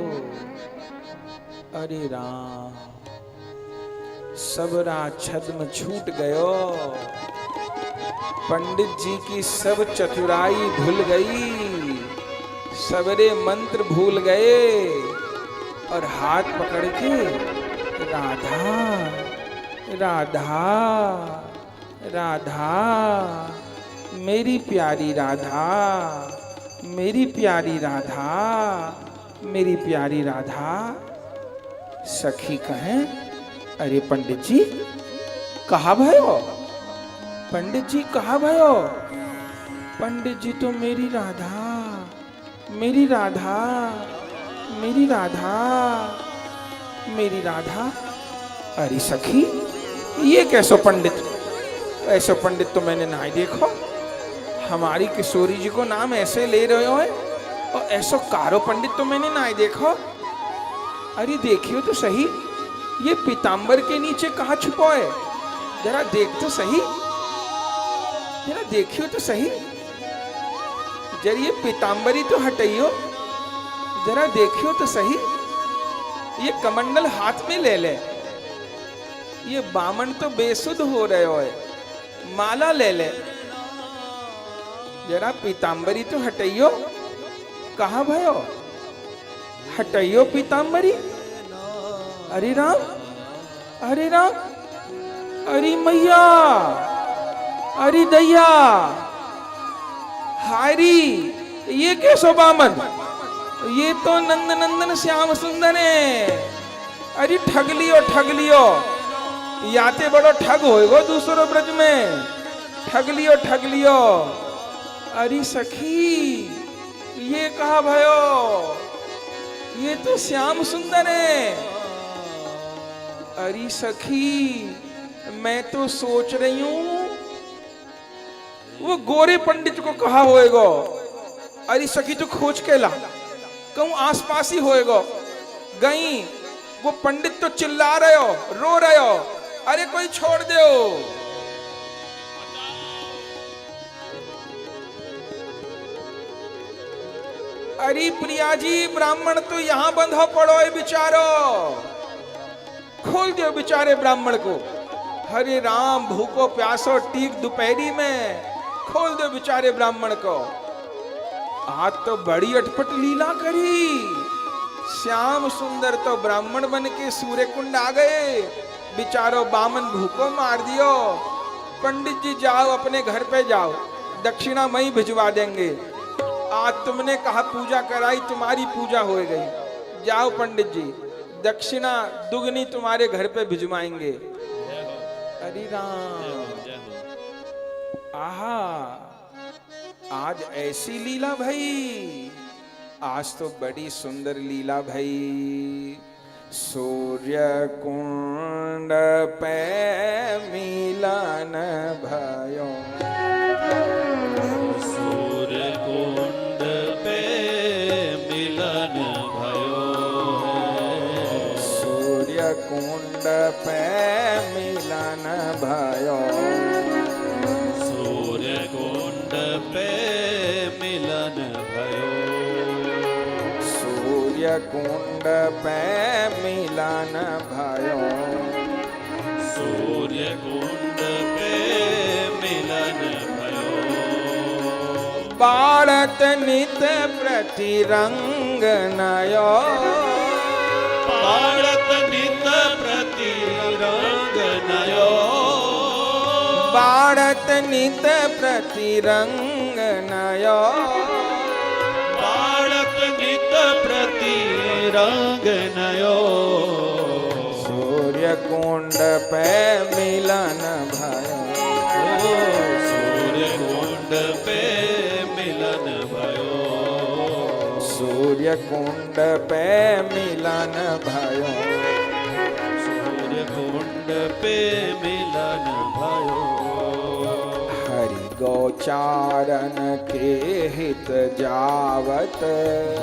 अरे राम, सबरा छद्म छूट गयो। पंडित जी की सब चतुराई भूल गई, सबरे मंत्र भूल गए और हाथ पकड़ के राधा राधा राधा, मेरी प्यारी राधा, मेरी प्यारी राधा, मेरी प्यारी राधा। सखी कहें, अरे पंडित जी कहाँ भयो, पंडित जी कहाँ भयो। पंडित जी तो मेरी राधा, मेरी राधा, मेरी राधा, मेरी राधा। अरे सखी ये कैसो पंडित, ऐसे पंडित तो मैंने ना ही देखो। हमारी किशोरी जी को नाम ऐसे ले रहे हो और ऐसो कारो पंडित तो मैंने ना ही देखो। अरे देखियो तो सही, ये पीतांबर के नीचे कहाँ छुपो है, जरा देख तो सही, जरा देखियो तो सही, जरा ये पीतांबरी तो हटाइयो, जरा देखियो तो सही। ये कमंडल हाथ में ले ले, ये बामन तो बेसुध हो रहे हो, माला ले ले, जरा पीताम्बरी तो हटइयो, कहा भयो? हटइयो पीताम्बरी। अरे राम, अरे राम, अरे मैया, अरे दैया, हारी, ये कैसो बामन? ये तो नंद नंदन श्याम सुंदर है। अरे ठग लियो, याते बड़ो ठग होएगो दूसरो ब्रज में, ठग लियो। अरे सखी, ये कहा भयो? ये तो श्याम सुंदर है। अरे सखी, मैं तो सोच रही हूं वो गोरे पंडित को कहा होएगो। अरे सखी तू खोज के ला, कहूं आसपास ही होएगो। गई, वो पंडित तो चिल्ला रहे हो, रो रहे हो, अरे कोई छोड़ दो। अरे प्रिया जी, ब्राह्मण तो यहां बंधा पड़ो है बेचारो, खोल दो बेचारे ब्राह्मण को। हरे राम, भूखो प्यासो टीक दोपहरी में, खोल दो बेचारे ब्राह्मण को। आज तो बड़ी अटपट लीला करी। श्याम सुंदर तो ब्राह्मण बन के सूर्य कुंड आ गए, बेचारो बामन भूखो मार दियो। पंडित जी जाओ, अपने घर पे जाओ, दक्षिणा मई भिजवा देंगे। आज तुमने कहा पूजा कराई, तुम्हारी पूजा हो गई। जाओ पंडित जी, दक्षिणा दुगनी तुम्हारे घर पे भिजवाएंगे। अरे राम, आहा, आज ऐसी लीला भाई, आज तो बड़ी सुंदर लीला भाई। सूर्य कुंड पे मिलन भयो, सूर्य कुंड पे मिलन भयो, सूर्य कुंड पे मिलन भयो, सूर्य कुंड पे मिलन भयो, सूर्य कुंड पे मिलन भयो, सूर्य कुंड पे मिलन भयो, बाढ़त नित प्रति रंग नयो, बाढ़त नित प्रति रंग नयो, बाढ़त नित प्रति रंग नयो, बाढ़त नित प्रति रंग नयो, सूर्य कुंड पे मिलन भयो, सूर्य कुंड पे मिलन भयो, सूर्य कुंड पे मिलन भयो, सूर्य कुंड पे मिलन भयो, हरि गोचारण के हित जावत,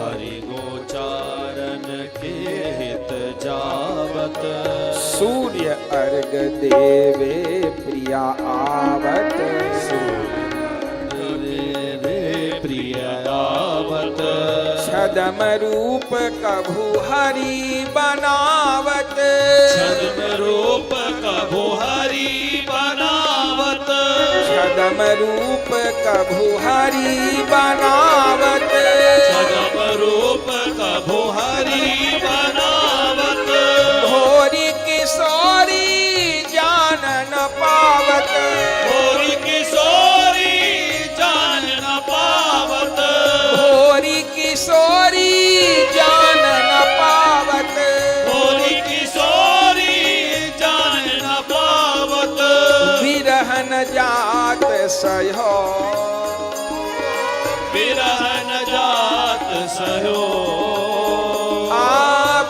हरि गोचारण के हित जावत, सूर्य अर्घ देवे प्रिया आवत, सूर्य प्रिय आवत, छदम रूप कभु हरि बनावत, छद्म रूप कभु हरि बनावत, छदम रूप कभु हरि बनावत, छद्म रूप कभु हरि बनावत, भोरी किशोरी जान न पावत, भोरी किशोरी जान न पावत, भोरी किशोरी जान न पावत, भोरी किशोरी जान न पावत, विरहन जात सहो, बिरहन जात सहो,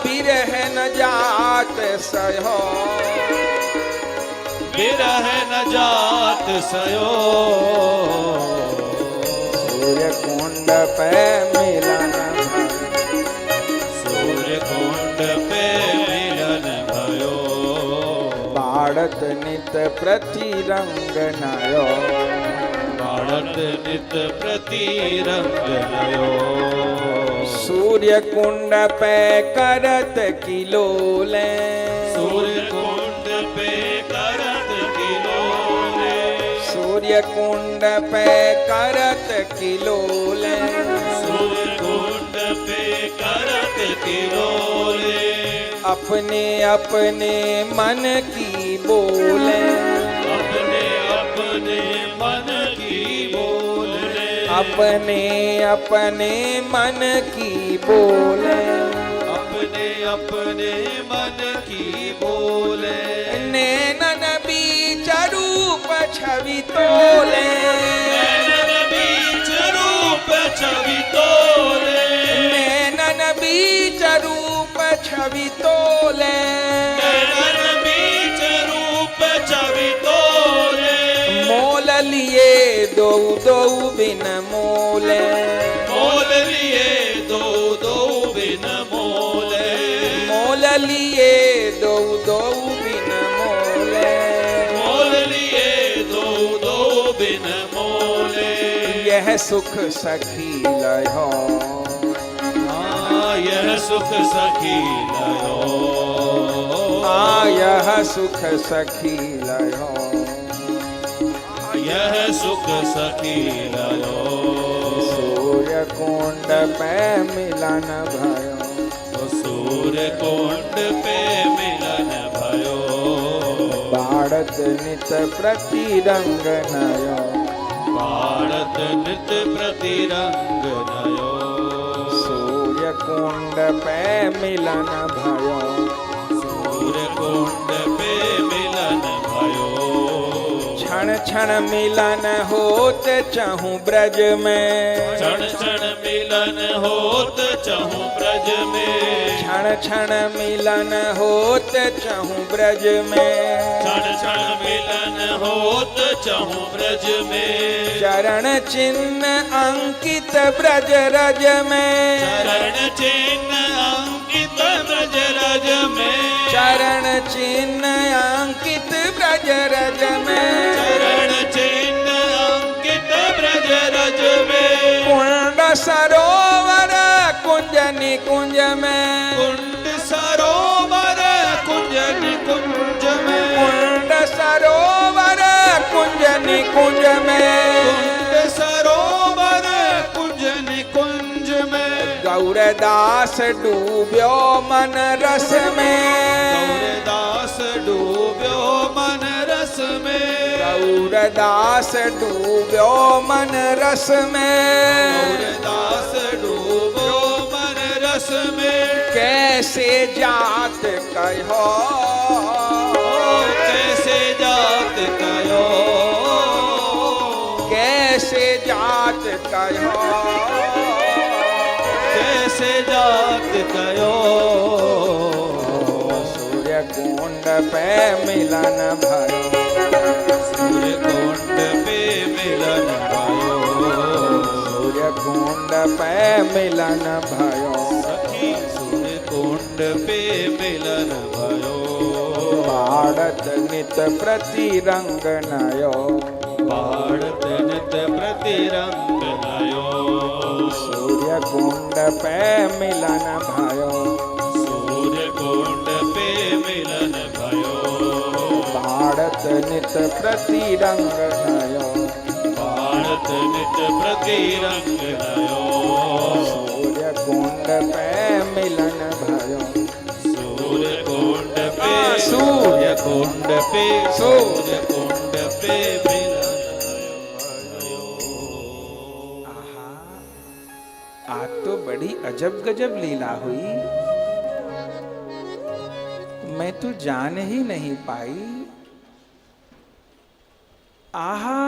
विरहन जात सहो, बिरहन जात सयो, सूर्य कुंड पे मिलन, सूर्य कुंड पे मिलन भयो, बाढ़त नित प्रति रंग नयो, बाढ़त नित प्रति रंग नयो, सूर्य कुंड पे करत किलोले, सूर्य कुंड पे करत किलोले, सूर्य सूर्य कुंड पे करत किलोले, सूर्य कुंड पे करत किलोले, अपने अपने मन की बोले, अपने अपने मन की बोले, अपने अपने मन की बोले, अपने अपने मन की बोले, नैनन बीच रूप छवि तोले, नैनन बीच रूप छवि तोले, नैनन बीच रूप छवि तोले, नैनन बीच रूप छवि तोले, मोल लिए दो दो बिन मोले, मोल लिए दो दो बिन मोले, मोल लिए दो दो बिन मोले, मोल लिए दो दो बिन मोले, यह सुख सखी लयो, हाँ यह सुख सखी लयो, यह सुख सखी लयो, यह सुख सखी लयो, सूर्य कुंड पे मिलन भयो, तो सूर्य कुंड पे मिलन भयो, बाढ़त नित प्रति रंग नयो, भारत नित्य प्रति रंग नयो, सूर्य कुंड पे मिलन भयो, सूर्य कुंड पे मिलन भयो, क्षण क्षण मिलन होत चहु ब्रज में, क्षण क्षण मिलन होत चहु ब्रज में, क्षण क्षण मिलन होत चहु ब्रज में, क्षण क्षण मिलन होत चहु ब्रज में, चरण चिन्ह अंकित ब्रज रज में, चरण चिन्ह अंकित ब्रज रज में, चरण चिन्ह अंकित ब्रज रज में, चरण चिन्ह अंकित ब्रज रज में, कुंड सरोवर कुंज निकुंज में, कुंड सरोवर कुंज निकुंज में, कुंड सरोवर कुंज निकुंज में, कुंड सरोवर कुंज निकुंज में, गौरदास डूब्यो मन रस में, गौरदास डूब्यो मन रस में, गौरदास डूब्यो मन रस में, गौरदास डूब्यो मन रस में, कैसे जात कहो, कैसे जात कयो, कैसे जात कहो, कैसे जात कयो, सूर्य कुंड पे मिलन भयो, सूर्य कुंड पे मिलन भयो, सूर्य कुंड पे मिलन भयो, सखी सूर्य कुंड पे मिलन भयो, बाढ़त नित प्रति रंग नयो, भारत नित्य प्रति रंग नयो, सूर्य कुंड पे मिलन भयो, सूर्य कुंड पे मिलन भयो, बाढ़त नित प्रति रंग नयो, भारत नित्य प्रति रंग नयो, सूर्य कुंड पे मिलन भयो, सूर्य कुंड पे, सूर्य कुंड पे, सूर्य कुंड पे मिलन भयो। आज तो बड़ी अजब गजब लीला हुई, मैं तो जान ही नहीं पाई। आहा,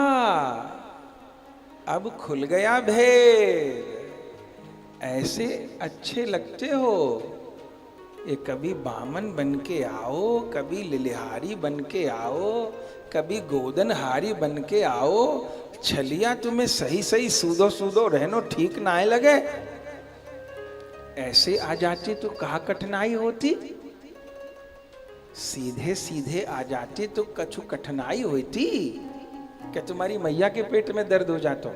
अब खुल गया भेद। ऐसे अच्छे लगते हो। ये कभी बामन बन के आओ, कभी लिलिहारी बन के आओ, कभी गोदनहारी बन के आओ। छलिया तुम्हें सही सही सूदो सूदो रहनो ठीक ना लगे। ऐसे आ जाते तो कहाँ कठिनाई होती। सीधे सीधे आ जाते तो कछु कठिनाई होती। क्या तुम्हारी मैया के पेट में दर्द हो जाता?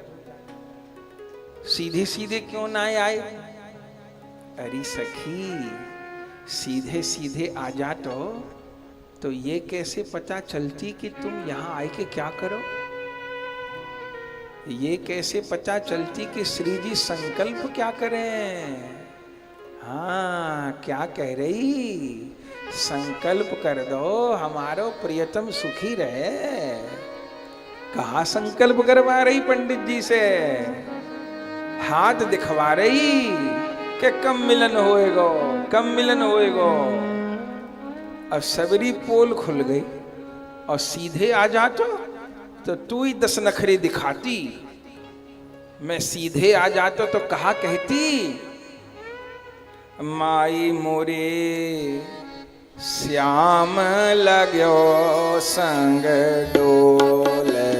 सीधे सीधे क्यों ना आए? अरे सखी, सीधे सीधे आ जातो तो ये कैसे पता चलती कि तुम यहाँ आए के क्या करो? ये कैसे पता चलती कि श्री जी संकल्प क्या करें? हाँ, क्या कह रही? संकल्प कर दो हमारो प्रियतम सुखी रहे। कहा संकल्प करवा रही पंडित जी से? हाथ दिखवा रही कि कम मिलन होएगो, कम मिलन होएगो। अब सबरी पोल खुल गई और सीधे आ जातो तो तू ही 10 नखरे दिखाती। मैं सीधे आ जाता तो कहा कहती, माई मोरे श्याम लाग्यो संग डोले।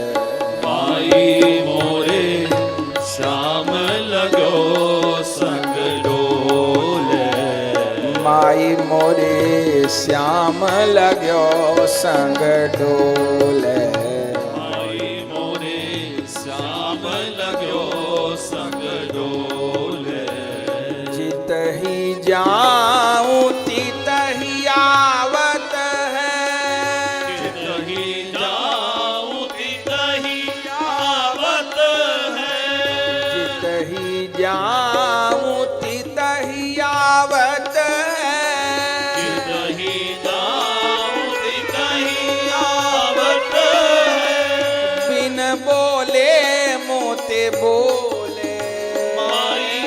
माई मोरे श्याम लाग्यो संग डोले। माई मोरे श्याम लाग्यो संग डोले। माई मोरे श्याम लाग्यो संग डोले। जित ही जाऊं तित ही आवत है। जितहि जाऊं तितहि आवत है। जित ही जाऊं तित ही आवत है। जितहि जाऊं तितहि आवत है। बिन बोले मोते बोले। माई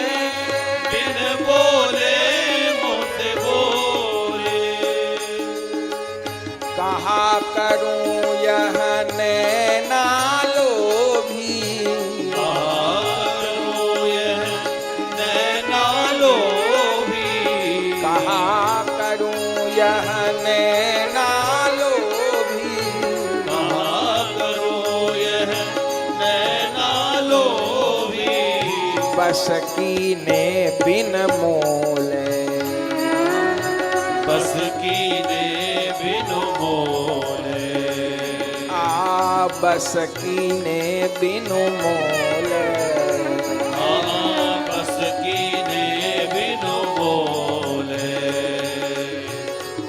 बिन बोले मोते बोले। कहा करूं यह नैना लोभी। करो यह नैना लोभी। कहा करूं यह नैना लोभी। कहा करो यह नैना लोभी। बस कीने बिन मोले। बस कीने बिनु मोले। बस कीने बिनु मोले। बस कीने बिनु मोले।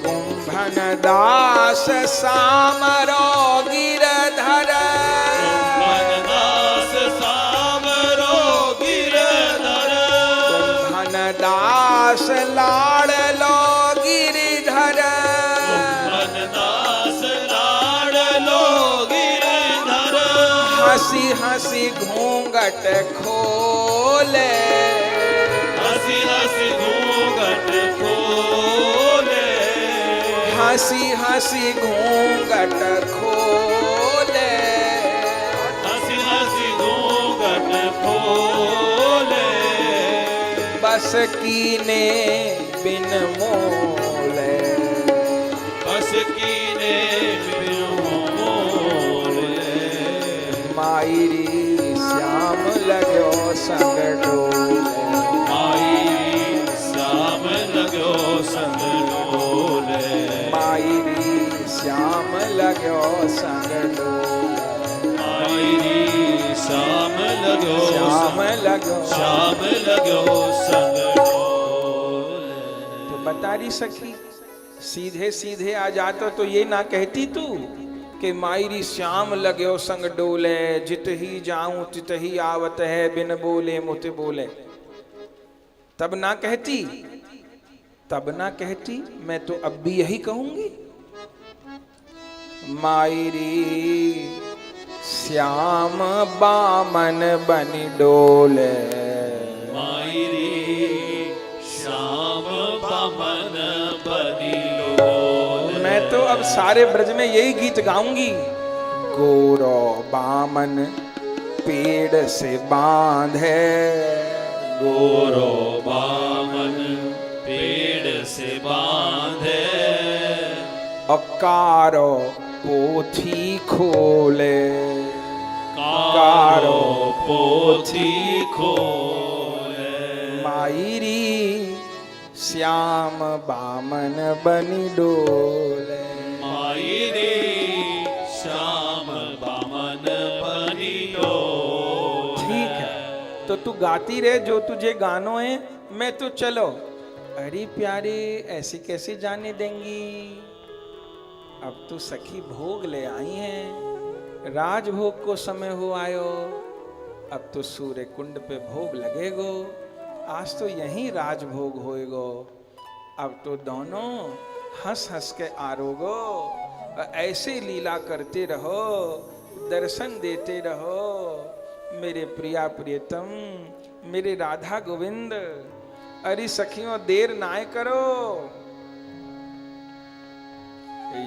कुंभन दास सामरो गिरधर। मनदास सामरो गिरधर। कुंभन दास लाड़लो गिरिधर। मनदास लाडलो गिरधर। हंसी हंसी घूंघट खोले। हंसी हंसी घूंघट खोले। हंसी हंसी घूंघट खोले। हंसी हंसी घूंघट खोले। बस कीने बिन मोले। बस कीने बिनु मोले। मायरी श्याम लगो संग डोले। माई श्याम लगो संग डोले। मायरी श्याम लगो संग डोले। माई श्याम लगो श्याम लगो। श्याम लगो संग डोले। तो बता रही सखी, सीधे सीधे आ जातो तो ये ना कहती तू कि मायरी श्याम लगो संग डोले। जित ही जाऊं तित ही आवत है। बिन बोले मुत बोले। तब ना कहती, तब ना कहती। मैं तो अब भी यही कहूंगी, मायरी श्याम बामन बनी डोले। मायरी श्याम बामन बनी डोले। मैं तो अब सारे ब्रज में यही गीत गाऊंगी। गोरो बामन पेड़ से बांधे। गोरो बामन पेड़ से बांधे। अकारो पोथी खोले। कारो पोथी खोले। मायरी श्याम बामन बनी डोले। मायरी श्याम बामन बनी डोले। ठीक है, तो तू गाती रहे जो तुझे गानो है। मैं तो चलो। अरे प्यारे, ऐसे कैसे जाने देंगी? अब तो सखी भोग ले आई हैं। राजभोग को समय हो आयो। अब तो सूर्य कुंड पे भोग लगेगो, आज तो यहीं राजभोग होएगो। अब तो दोनों हंस हंस के आरोगो, ऐसे लीला करते रहो, दर्शन देते रहो मेरे प्रिया प्रियतम, मेरे राधा गोविंद। अरे सखियों देर नाय करो,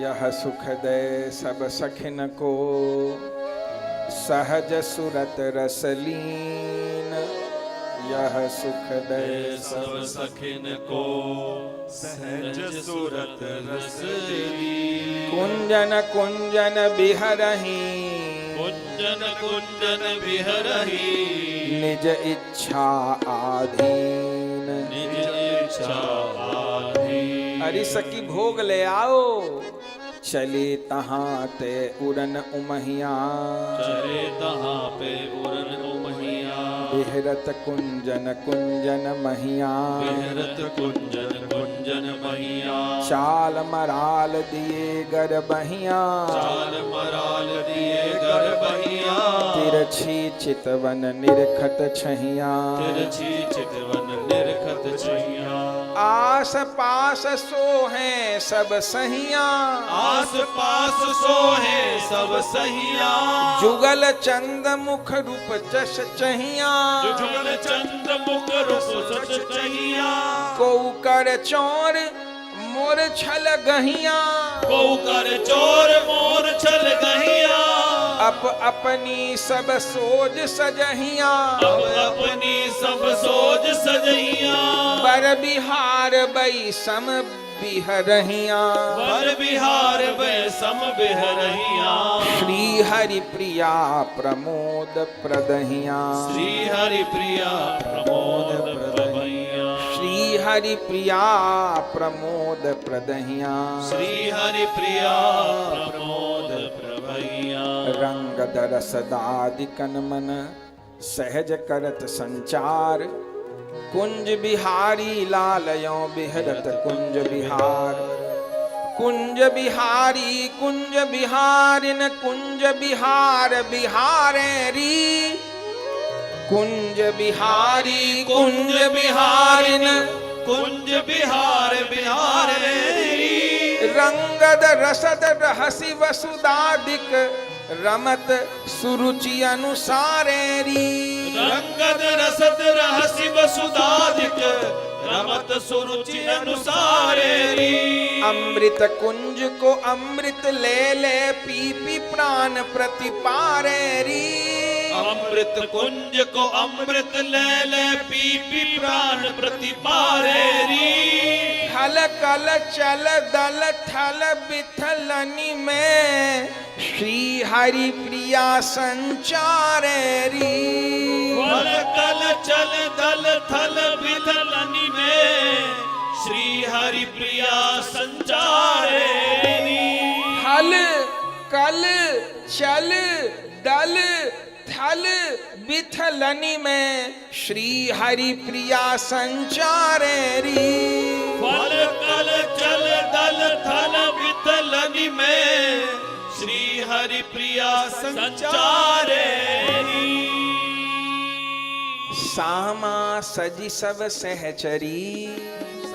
यह सुख दे सब सखिन को, सहज सुरत रसलीन। यह सुख दे सब सखिन को, सहज सुरत रसलीन। कुंजन कुंजन बिहरही, कुंजन कुंजन बिहरही। निज इच्छा आधीन, निज इच्छा आधीन। अरे सखी भोग ले आओ, चले तहाँ ते उड़न उमहिया। चले तहाँ पे उड़न उमहिया। बिहरत कुंजन कुंजन महिया। बिहरत कुंजन कुंजन महिया। चाल मराल दिए गरबहिया। चाल मराल दिए गरबहिया। तिरछी चितवन निरखत छहिया। तिरछी चितवन निरखत छहिया। आस पास सोहे सब सहिया। आस पास सोहे सब सहिया। जुगल चंद मुख रूप जस चहिया। जुगल चंद मुख रूप जस चहिया। को कर चोर मोर छल गहिया। को कर चोर मोर छल गहिया। अपनी सब सोज सजहिया। अब अपनी सब सोज सजहिया। बर बिहार बई सम बिहरहिया। बर बिहार बई सम बिहरहिया। श्री हरि प्रिया प्रमोद प्रदहिया। श्री हरि प्रिया प्रमोद प्रदहिया। श्री हरि प्रिया प्रमोद प्रदहिया। श्री हरि प्रिया प्रमोद प्रदहिया। रंग दरस दादिकन मन सहज करत संचार। कुंज बिहारी लालयो बिहरत कुंज बिहार। कुंज बिहारी कुंज बिहारिन कुंज बिहार बिहारे री। कुंज बिहारी कुंज बिहारिन कुंज बिहार बिहारे री। रंगद रसद रहसी वसुदादिक रमत सुरुचि अनुसारे री। रंगद रसद रहसी वसुदादिक रमत सुरुचि अनुसारे री। अमृत कुंज को अमृत ले ले पी पी प्राण प्रतिपारे री। अमृत कुंज को अमृत ले ले पी पी प्राण प्रतिपारे री। हल कल चल दल थल बिथलनी में श्री हरि प्रिया संचारे री। हल कल चल दल थल बिथलनी में श्री हरि प्रिया संचारे री। हल कल चल दल थल बिथलनी में श्री हरि प्रिया संचारे री। फल कल चल दल थल बिथलनी में श्री हरि प्रिया संचारे री। सामा सजी सब सहचरी।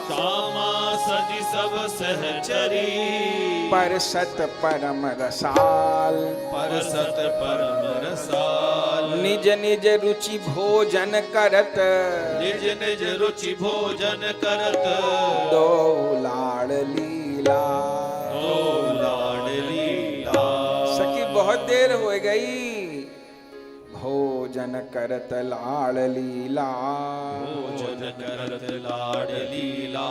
सामा सजी सब सहचरी। परसत परम रसाल। परसत परम रसाल। निज निज रुचि भोजन करत। निज निज रुचि भोजन करत। दो लाड़ लीला। दो लाड़ लीला। सखी बहुत देर हो गई, भोजन करत लाड़ लीला। भोजन करत लाड़ लीला।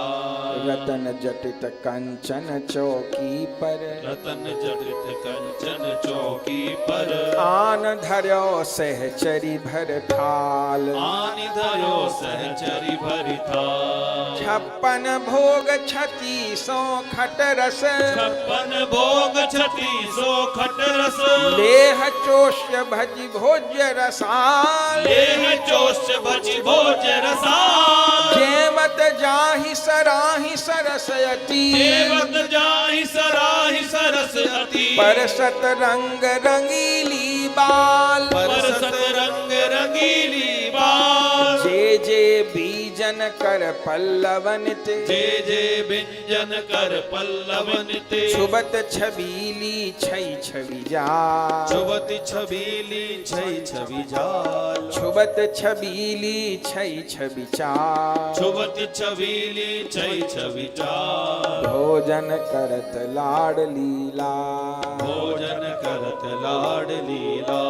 रतन जटित कंचन चौकी पर। रतन जटित कंचन चौकी पर। आन धर्यो सहचरी भर थाल। आनि धर्यो सहचरी भरि थाल। छप्पन भोग छती सो खट रस। छप्पन भोग छती सो खट रस। लेह चोष्य भज भोज्य रसाल। लेह चोष्य भजि भोज रसाल। जेमत जाहि सराहि सरसयती। देवत जाहि सराहि सर रस अति परसत रंग रंगीली बाल परसत रंग रंगीली बाल जे जे बीजन कर पल्लवनित जे जे व्यंजन कर पल्लवनित छुबत छबीली छई छवि जा छुबत छबीली छई छवि जाल छुबत छबीली छई छवि चाल छुबत छबीली छई छवि जाल भोजन करत लाड लीला भोजन करत लाड लीला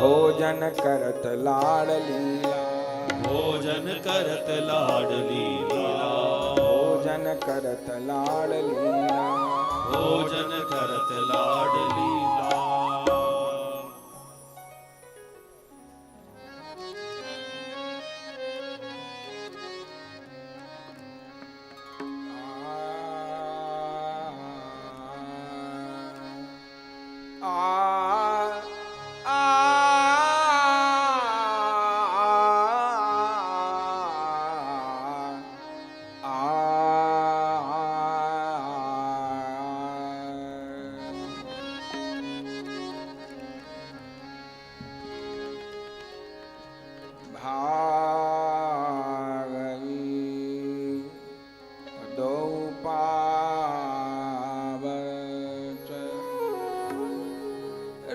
भोजन करत लाड लीला भोजन करत लाड लीला भोजन करत लाड लीला भोजन करत लाड लीला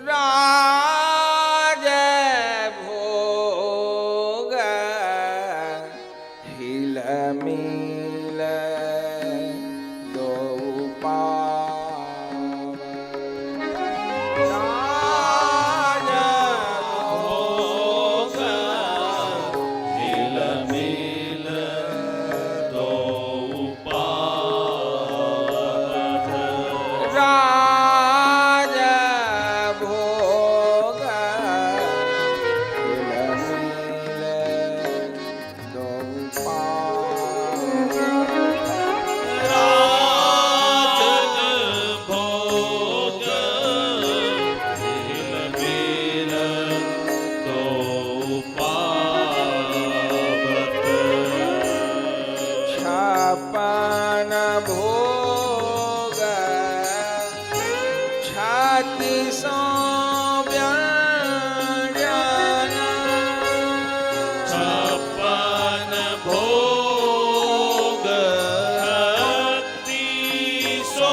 राज भोग हिल मिल दो पाव राज भोग हिल मिल दो पावत राज भोग हिल मिल दो पाव राजन भोग हिल मिल दो पावत छपन भोग छाती सो व्यंजन छप्पन भोग छत्तीसो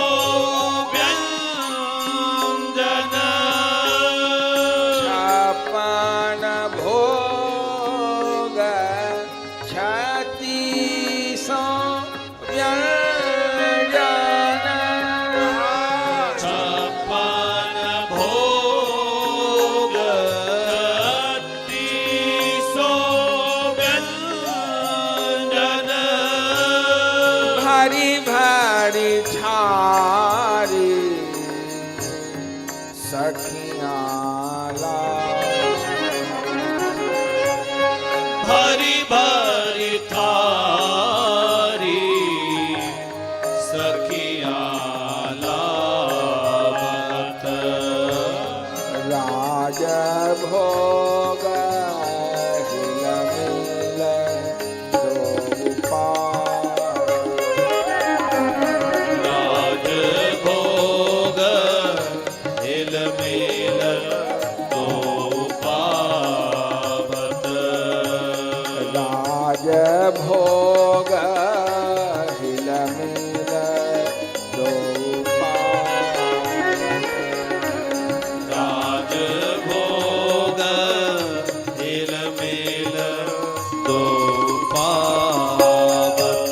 व्यंजन छपन भोग छाती सो व्यंजन छप्पन भोग छत्तीसो व्यंजन भारी भारी छारी सखियाला भरी भरी थारी सखिया लावत राज भोग हिल मिल दो पाव राज भोग हिल मिल दो पावत राज भोग हिल मिल दो पाव राज भोग हिल मिल दो पावत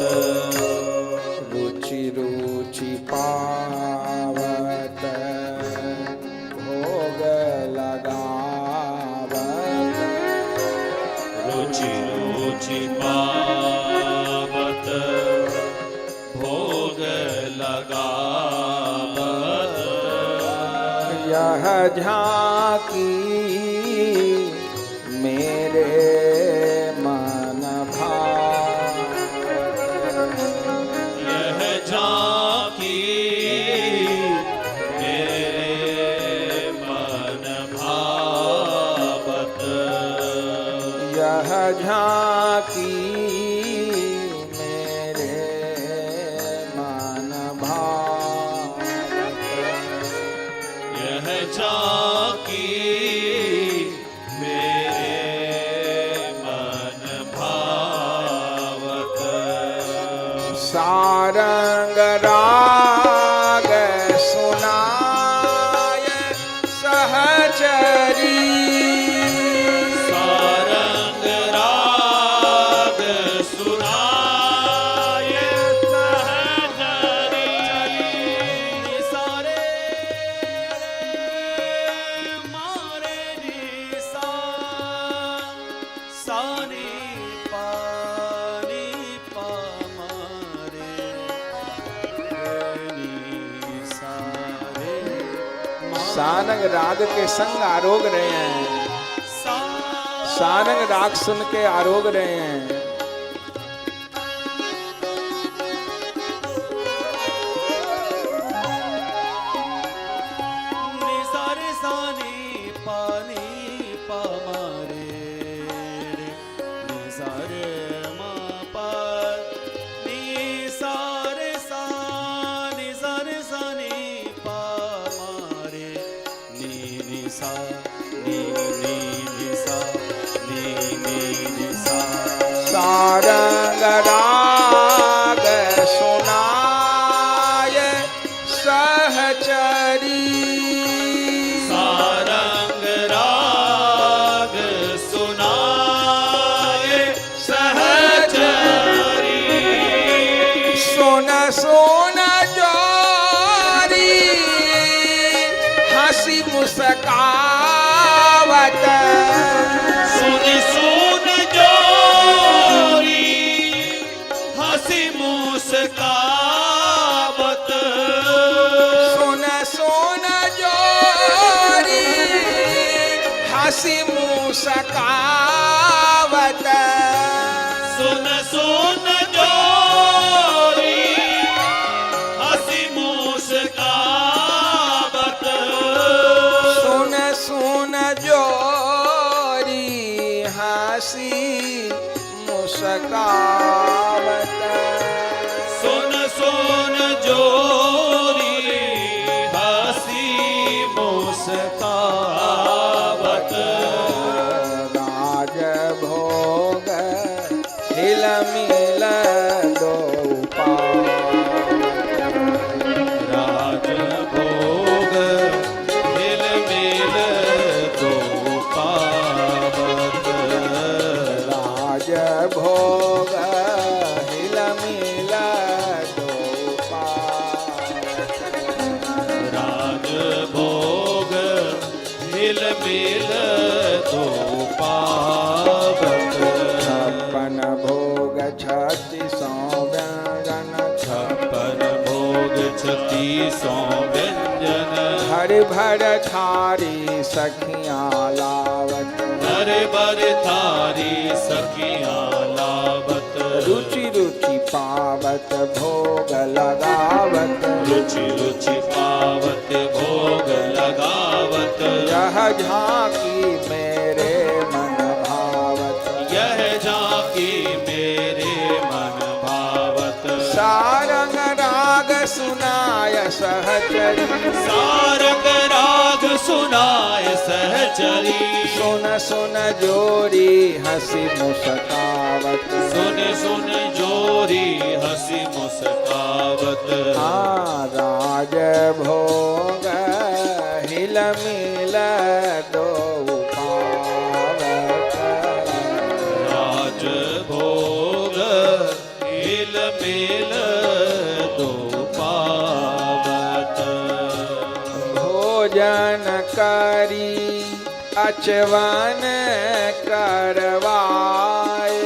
रुचि रुचि पावत भोग लगावत रुचि रुचि पावत भोग लगावत यह झांकी मेरे मन भाव यह झांकी मेरे मन भावत यह झांकी मेरे मन भाव झांकी मेरे मन भावत। सारंग राग सुनाय सहचरी, सारंग राग सुनाय सहचरी। सारे मारे निसा सानी पानी पा मारे निसा रे। सारंग राग के संग आरोग रहे हैं, सारंग राग सुन के आरोग रहे हैं। सारे सानी पानी पा मारे सारे मा पा नी सारे सानी सारे सानी पा मारे नी नी सा नी नी नी सा नी नी नी सा। सारंग राग सुनाय सहचरी, सारंग राग सुनाए सहचरी। सुन सुन जोरी हंसी मुस्कावत, सुन सुन जोरी हंसी मुस्कावत। सुन सुन जोरी हंसी मुस्कावत, सुन सुन जोरी हंसी मुस्कावत। सुन सुन जोरी हंसी मुस्कावत, सुन सुन जोरी हंसी मुस्कावत। राज भोग हिल मिल दो राज भोग हिल मिल दो पावत। राज भोग हिल मिल दो राज भोग हिल मिल दो पावत। छप्पन भोग छत्ती सौ व्यंजन, छप्पन भोग 36 व्यंजन। हर भर थारी सखियाँ लावत, हर बर थारी सखियाँ लावत। रुचि रुचि पावत भोग लगावत, रुचि रुचि पावत भोग लगावत। यह झांकी मेरे मन भावत, यह झांकी मेरे मन भावत। सारंग राग सुनाय सहचरी, सारंग राग सुनाय सहचरी। सुन सुन जोरी हंसी मुस्कावत, सुन सुन जोरी हंसी मुस्कावत। राज भोग हिल मिल दो पावत, राज भोग हिल मिल दो पावत। भोजन करी अचवन करवाए,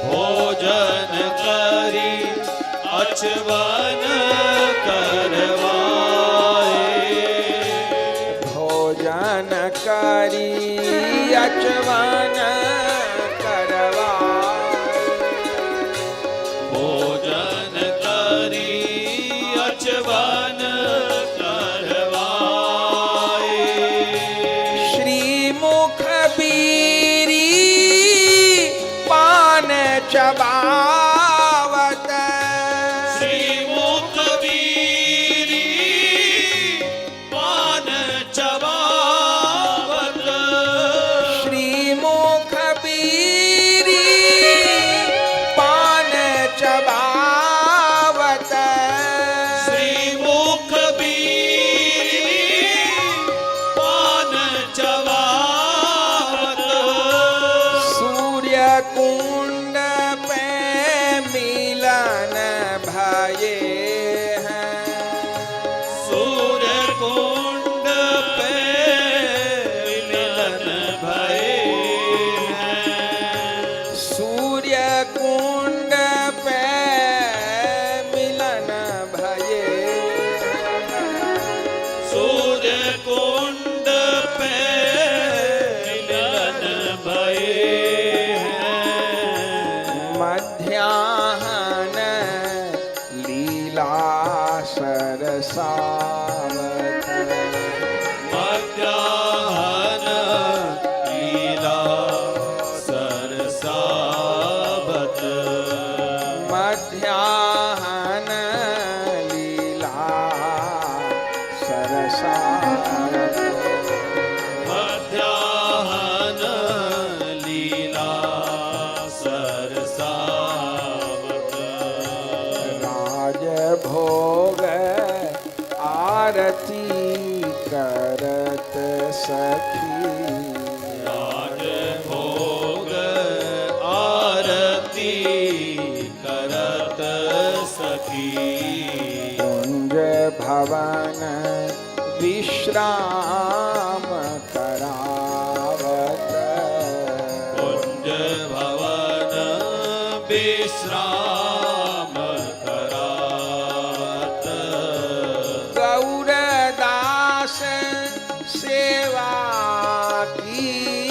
भोजन करी अचवन करवाए। भोजन करी अचवन करवाए, भोजन करी अचवन करवाए। श्री मुख बीरी पान चबावत, श्री मुख बीरी पान सूर्य कुंड पे मिलन भये हैं। सूर्य कुंड पे मिलन भये, सूर्य कुंड पे मिलन भये हैं। मध्याह्न लीला सरसावत, मध्याह्न लीला सरसावत, मध्याह्न लीला सरसावत, मध्याह्न लीला सरसावत। राजभोग आरती करत सखी, राजभोग आरती करत सखी, कुंज भवन विश्राम करावत, कुंज भवन विश्राम करावत। गौरदास सेवा की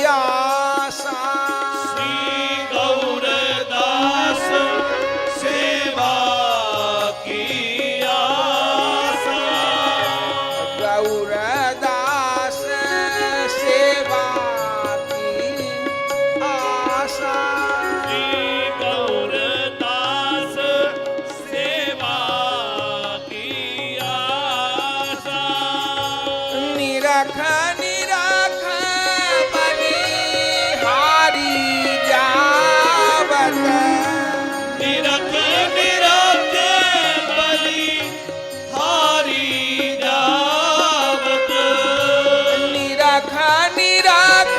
आशा, श्री गौरदास सेवा की आशा, गौरदास सेवा की आशा, श्री गौरदास सेवा की आशा। निरख निरख बलिहारी जावत, निरख निरख बलि हारी जावत, निरख निरख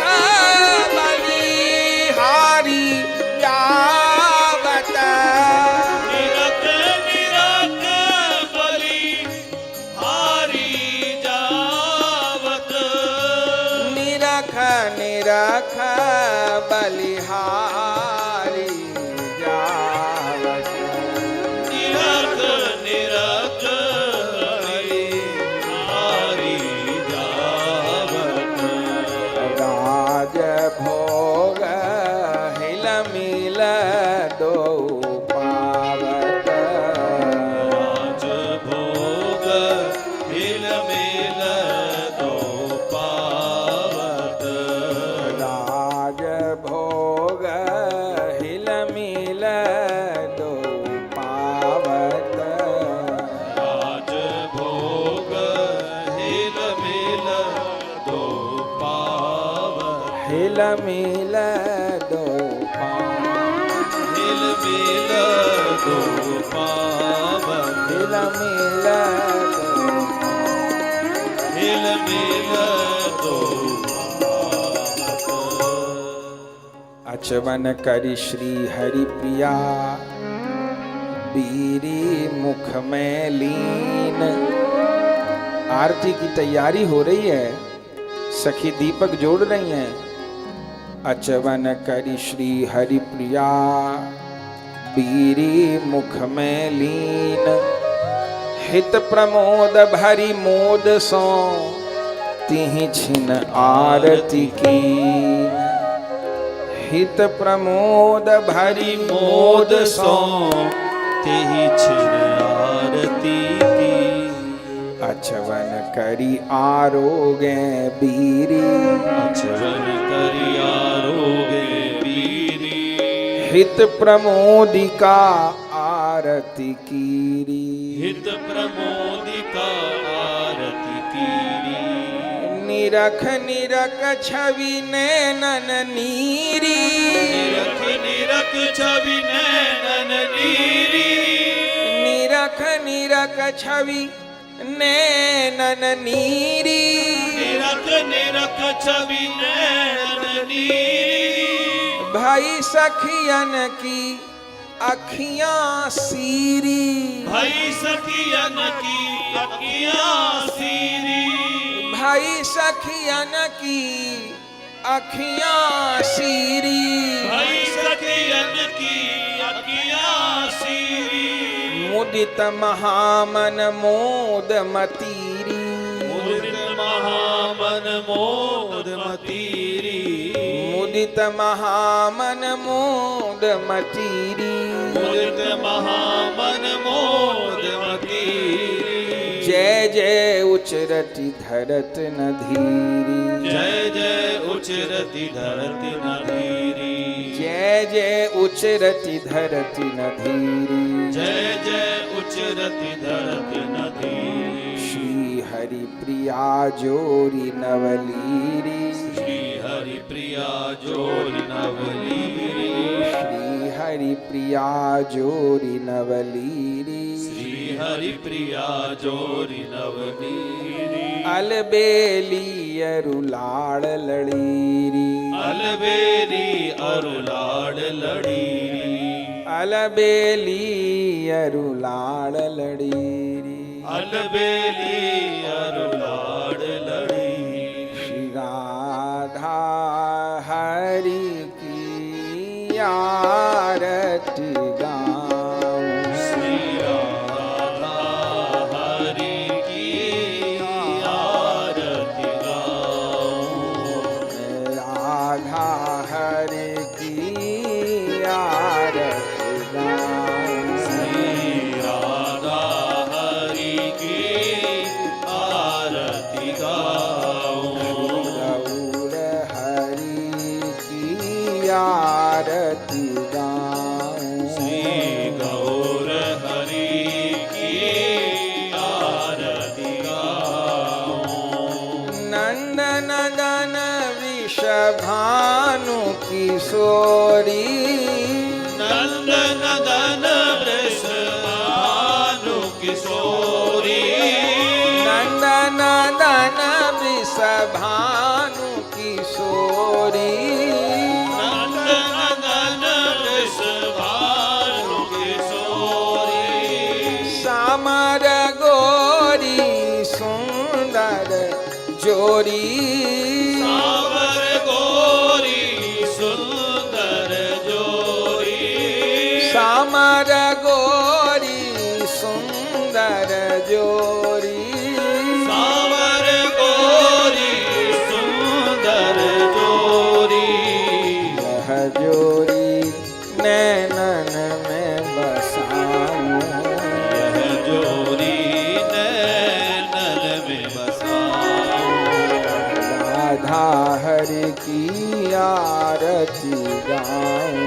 बलिहारी जावत, निरख निरख बलि हारी जावत, निरख निरख बलिहारी जावत, निरख निरख बलि हारी जावत। राजभोग हिल मिल दो पावत, राजभोग हिल मिल दो पावत, राजभोग हिल मिल दो पावत, राजभोग हिल मिल दो पावत, हिल मिल दो पावत, हिल मिल दो पावत, हिल मिल दो हिल मिल दो पावत। अचवन करि श्री हरि प्रिया, बीरी मुख में लीन। आरती की तैयारी हो रही है, सखी दीपक जोड़ रही हैं। अचवन करि श्री हरि प्रिया, बीरी मुख में लीन। हित प्रमोद भरी मोद सो, तिहि छिन आरती की। हित प्रमोद भरी मोद सो, तेहि छिन आरती की। अचवन करी आरोगे बीरी, अचवन करि आरोगे बीरी। हित प्रमोदिका आरती कीरी। हित प्रमोदिका आरती कीरी। निरख निरख छवि नैनन नीरी। निरख निरख छवि नैनन नीरी। निरख निरख छवि नैनन नीरी। निरख निरख छवि नैनन नीरी। भाई सखियन की अखियां सीरी। भाई सखियन की अखियां भाई सखियन की अखियां सीरी, भाई सखियन की अखियां सीरी, मुदित महामन मोद मतीरी, मुदित महामन मोद मतीरी, मुदित महामन मोद मतीरी, मुदित महामन मोद मतीरी, जय जय उचरति धरत न धीरी, जय जय उचरति धरति न धीरी, जय जय उचरति धरति न धीरी, जय जय उचरति धरति न धीरी, श्री हरि प्रिया जोरी नवलीरी, श्री हरि प्रिया जोरी नवलीरी, श्री हरि प्रिया जोरी नवलीरी, श्री हरि प्रिया जोरी नवलीरी, अलबेली अरुलाड़ लड़ीरी, अलबेली अरुलाड़ लड़ीरी, अलबेली अरुलाड़ लड़ीरी, अलबेली अरुलाड़ लड़ीरी, श्री राधा हरि की आरती गाऊं, श्री राधा हरि की आरती गाऊं, राधा हरि की आरती गाऊं, श्री राधा हरि की आरती गाऊं, गौर हरि की आरती गाऊं, श्री गौर हरि की आरती गाऊं, नंद नदन वृषभानु किशोरी, नंद नदन वृषभानु किशोरी, नंद नदन वृषभानु किशोरी, नंद नदन वृषभानु किशोरी, सामर गोरी सुंदर जोरी, सावर गोरी सुंदर जोरी, सामर गोरी सुंदर जोरी, सावर गोरी सुंदर जोरी, यह जोरी नैनन में बसाऊं, यह जोरी नैनन में बसाऊं, राधा हरि की आरती गाऊं,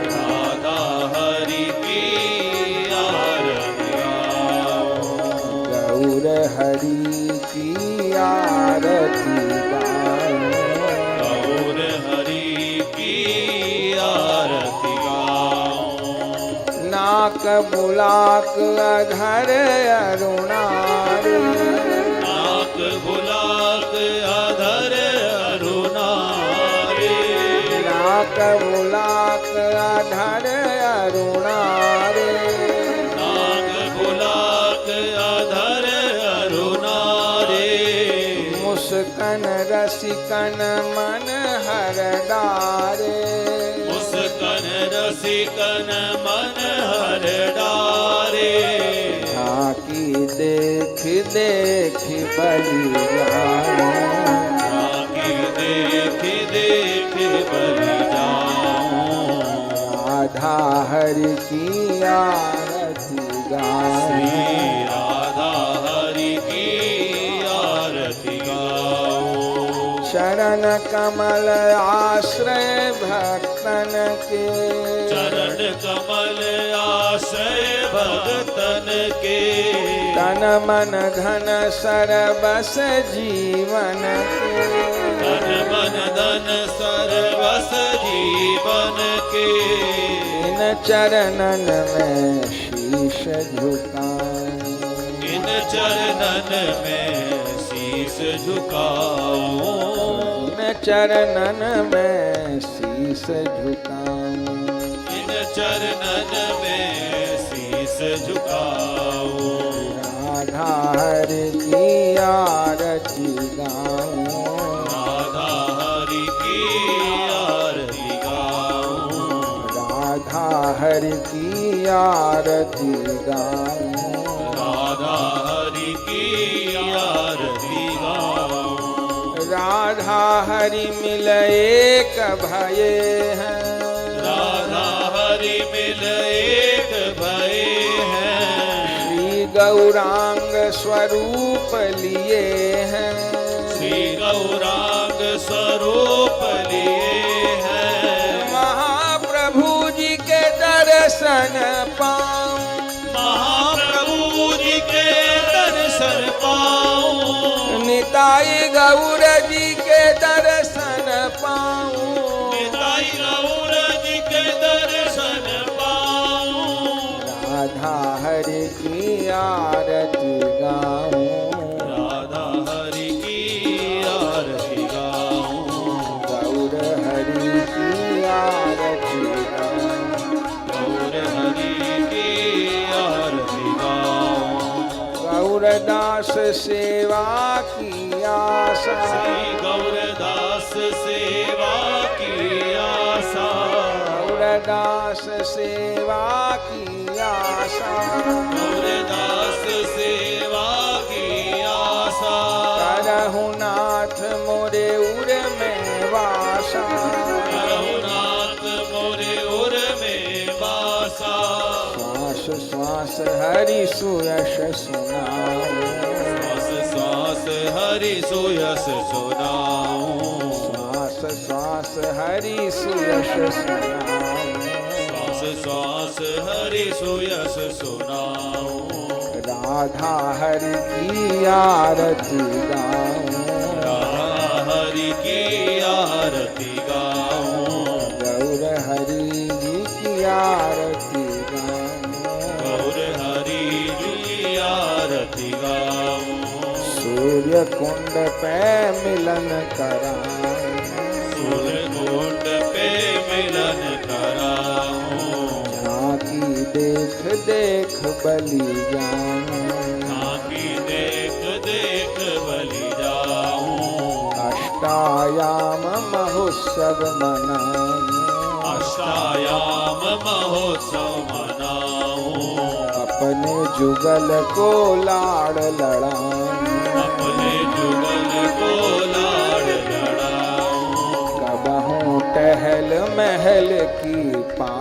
राधा हरि की आरती गाऊं, गौर हरि की आरती गाऊं, गौर हरि की आरती गाऊं, नाक बुलाक अधर अरुणारी, नाक बुलाक अधर अरुणारे, नाक बुलाक अधर अरुणारी, नाक बुलाक अधर अरुणारे, मुस्कन रसिकन मन हर डारे, मुस्कन रसिकन मन हर डारे, झांकी देख देख बलि जाऊं, झांकी देख देख बलि जाऊं, राधा हरि की आरती गाऊं, श्री राधा हरि की आरती गाऊं, चरण कमल आश्रय भक्तन के, चरण कमल आश्रय भगतन के, तन मन धन सरबस जीवन के, तन मन धन सर्वस जीवन के, इन चरणन में शीश झुकाऊं, इन चरणन में शीस झुकाऊं, इन चरणन में शीश झुकाऊं, इन चरणन में शीस झुकाऊं, राधा हरि की आरती गाऊं, हरि की आरती गाऊं, राधा हरि की आरती गाऊं। राधा हरि मिल एक भये हैं, राधा हरि मिल एक भये हैं। श्री गौरांग स्वरूप लिए हैं, श्री गौरांग स्वरूप लिए हैं। महाप्रभु जी के दर्शन पाऊं, महाप्रभु जी के दर्शन पाऊं। निताई गौर जी के दर्शन पाऊं, निताई गौर जी के दर्शन पाऊं। राधा हरि की आरती गाऊं, राधा हरि की आरती गाऊं। गौर हरि की आरती गाऊं, गौर हरि की आरती गाऊं। गौरदास सेवा की आशा, श्री गौरदास सेवा की आशा। गौरदास सेवा की आशा, गौरदास सेवा की आशा। करहु नाथ मोरे उर में वासा, रघुनाथ मोरे उर में वासा। श्वास श्वास हरि सुयश सुनाऊं, श्वास श्वास हरि सुयस सुनाऊं। श्वास श्वास हरि सुयश सुनाऊं, श्वास श्वास हरि सुयस सुनाऊं। राधा हरि की आरती गाऊं, राधा हरि की आरती गाऊं। गौर हरि जी की आरती गाऊं, गौर हरि की आरती गाऊं। सूर्य कुंड पे मिलन कराऊं, सूर्य कुंड पे मिलन कराऊं। झांकी देख देख बलि जाऊं, झांकी देख देख बलि जाऊं। अष्टायाम महोत्सव मनाऊं, अष्टायाम महोत्सव मनाऊं। अपने जुगल को लाड़ लड़ाऊं, अपने जुगल को लाड़ लड़ाऊं। कबहूं टहल महल की पाऊं,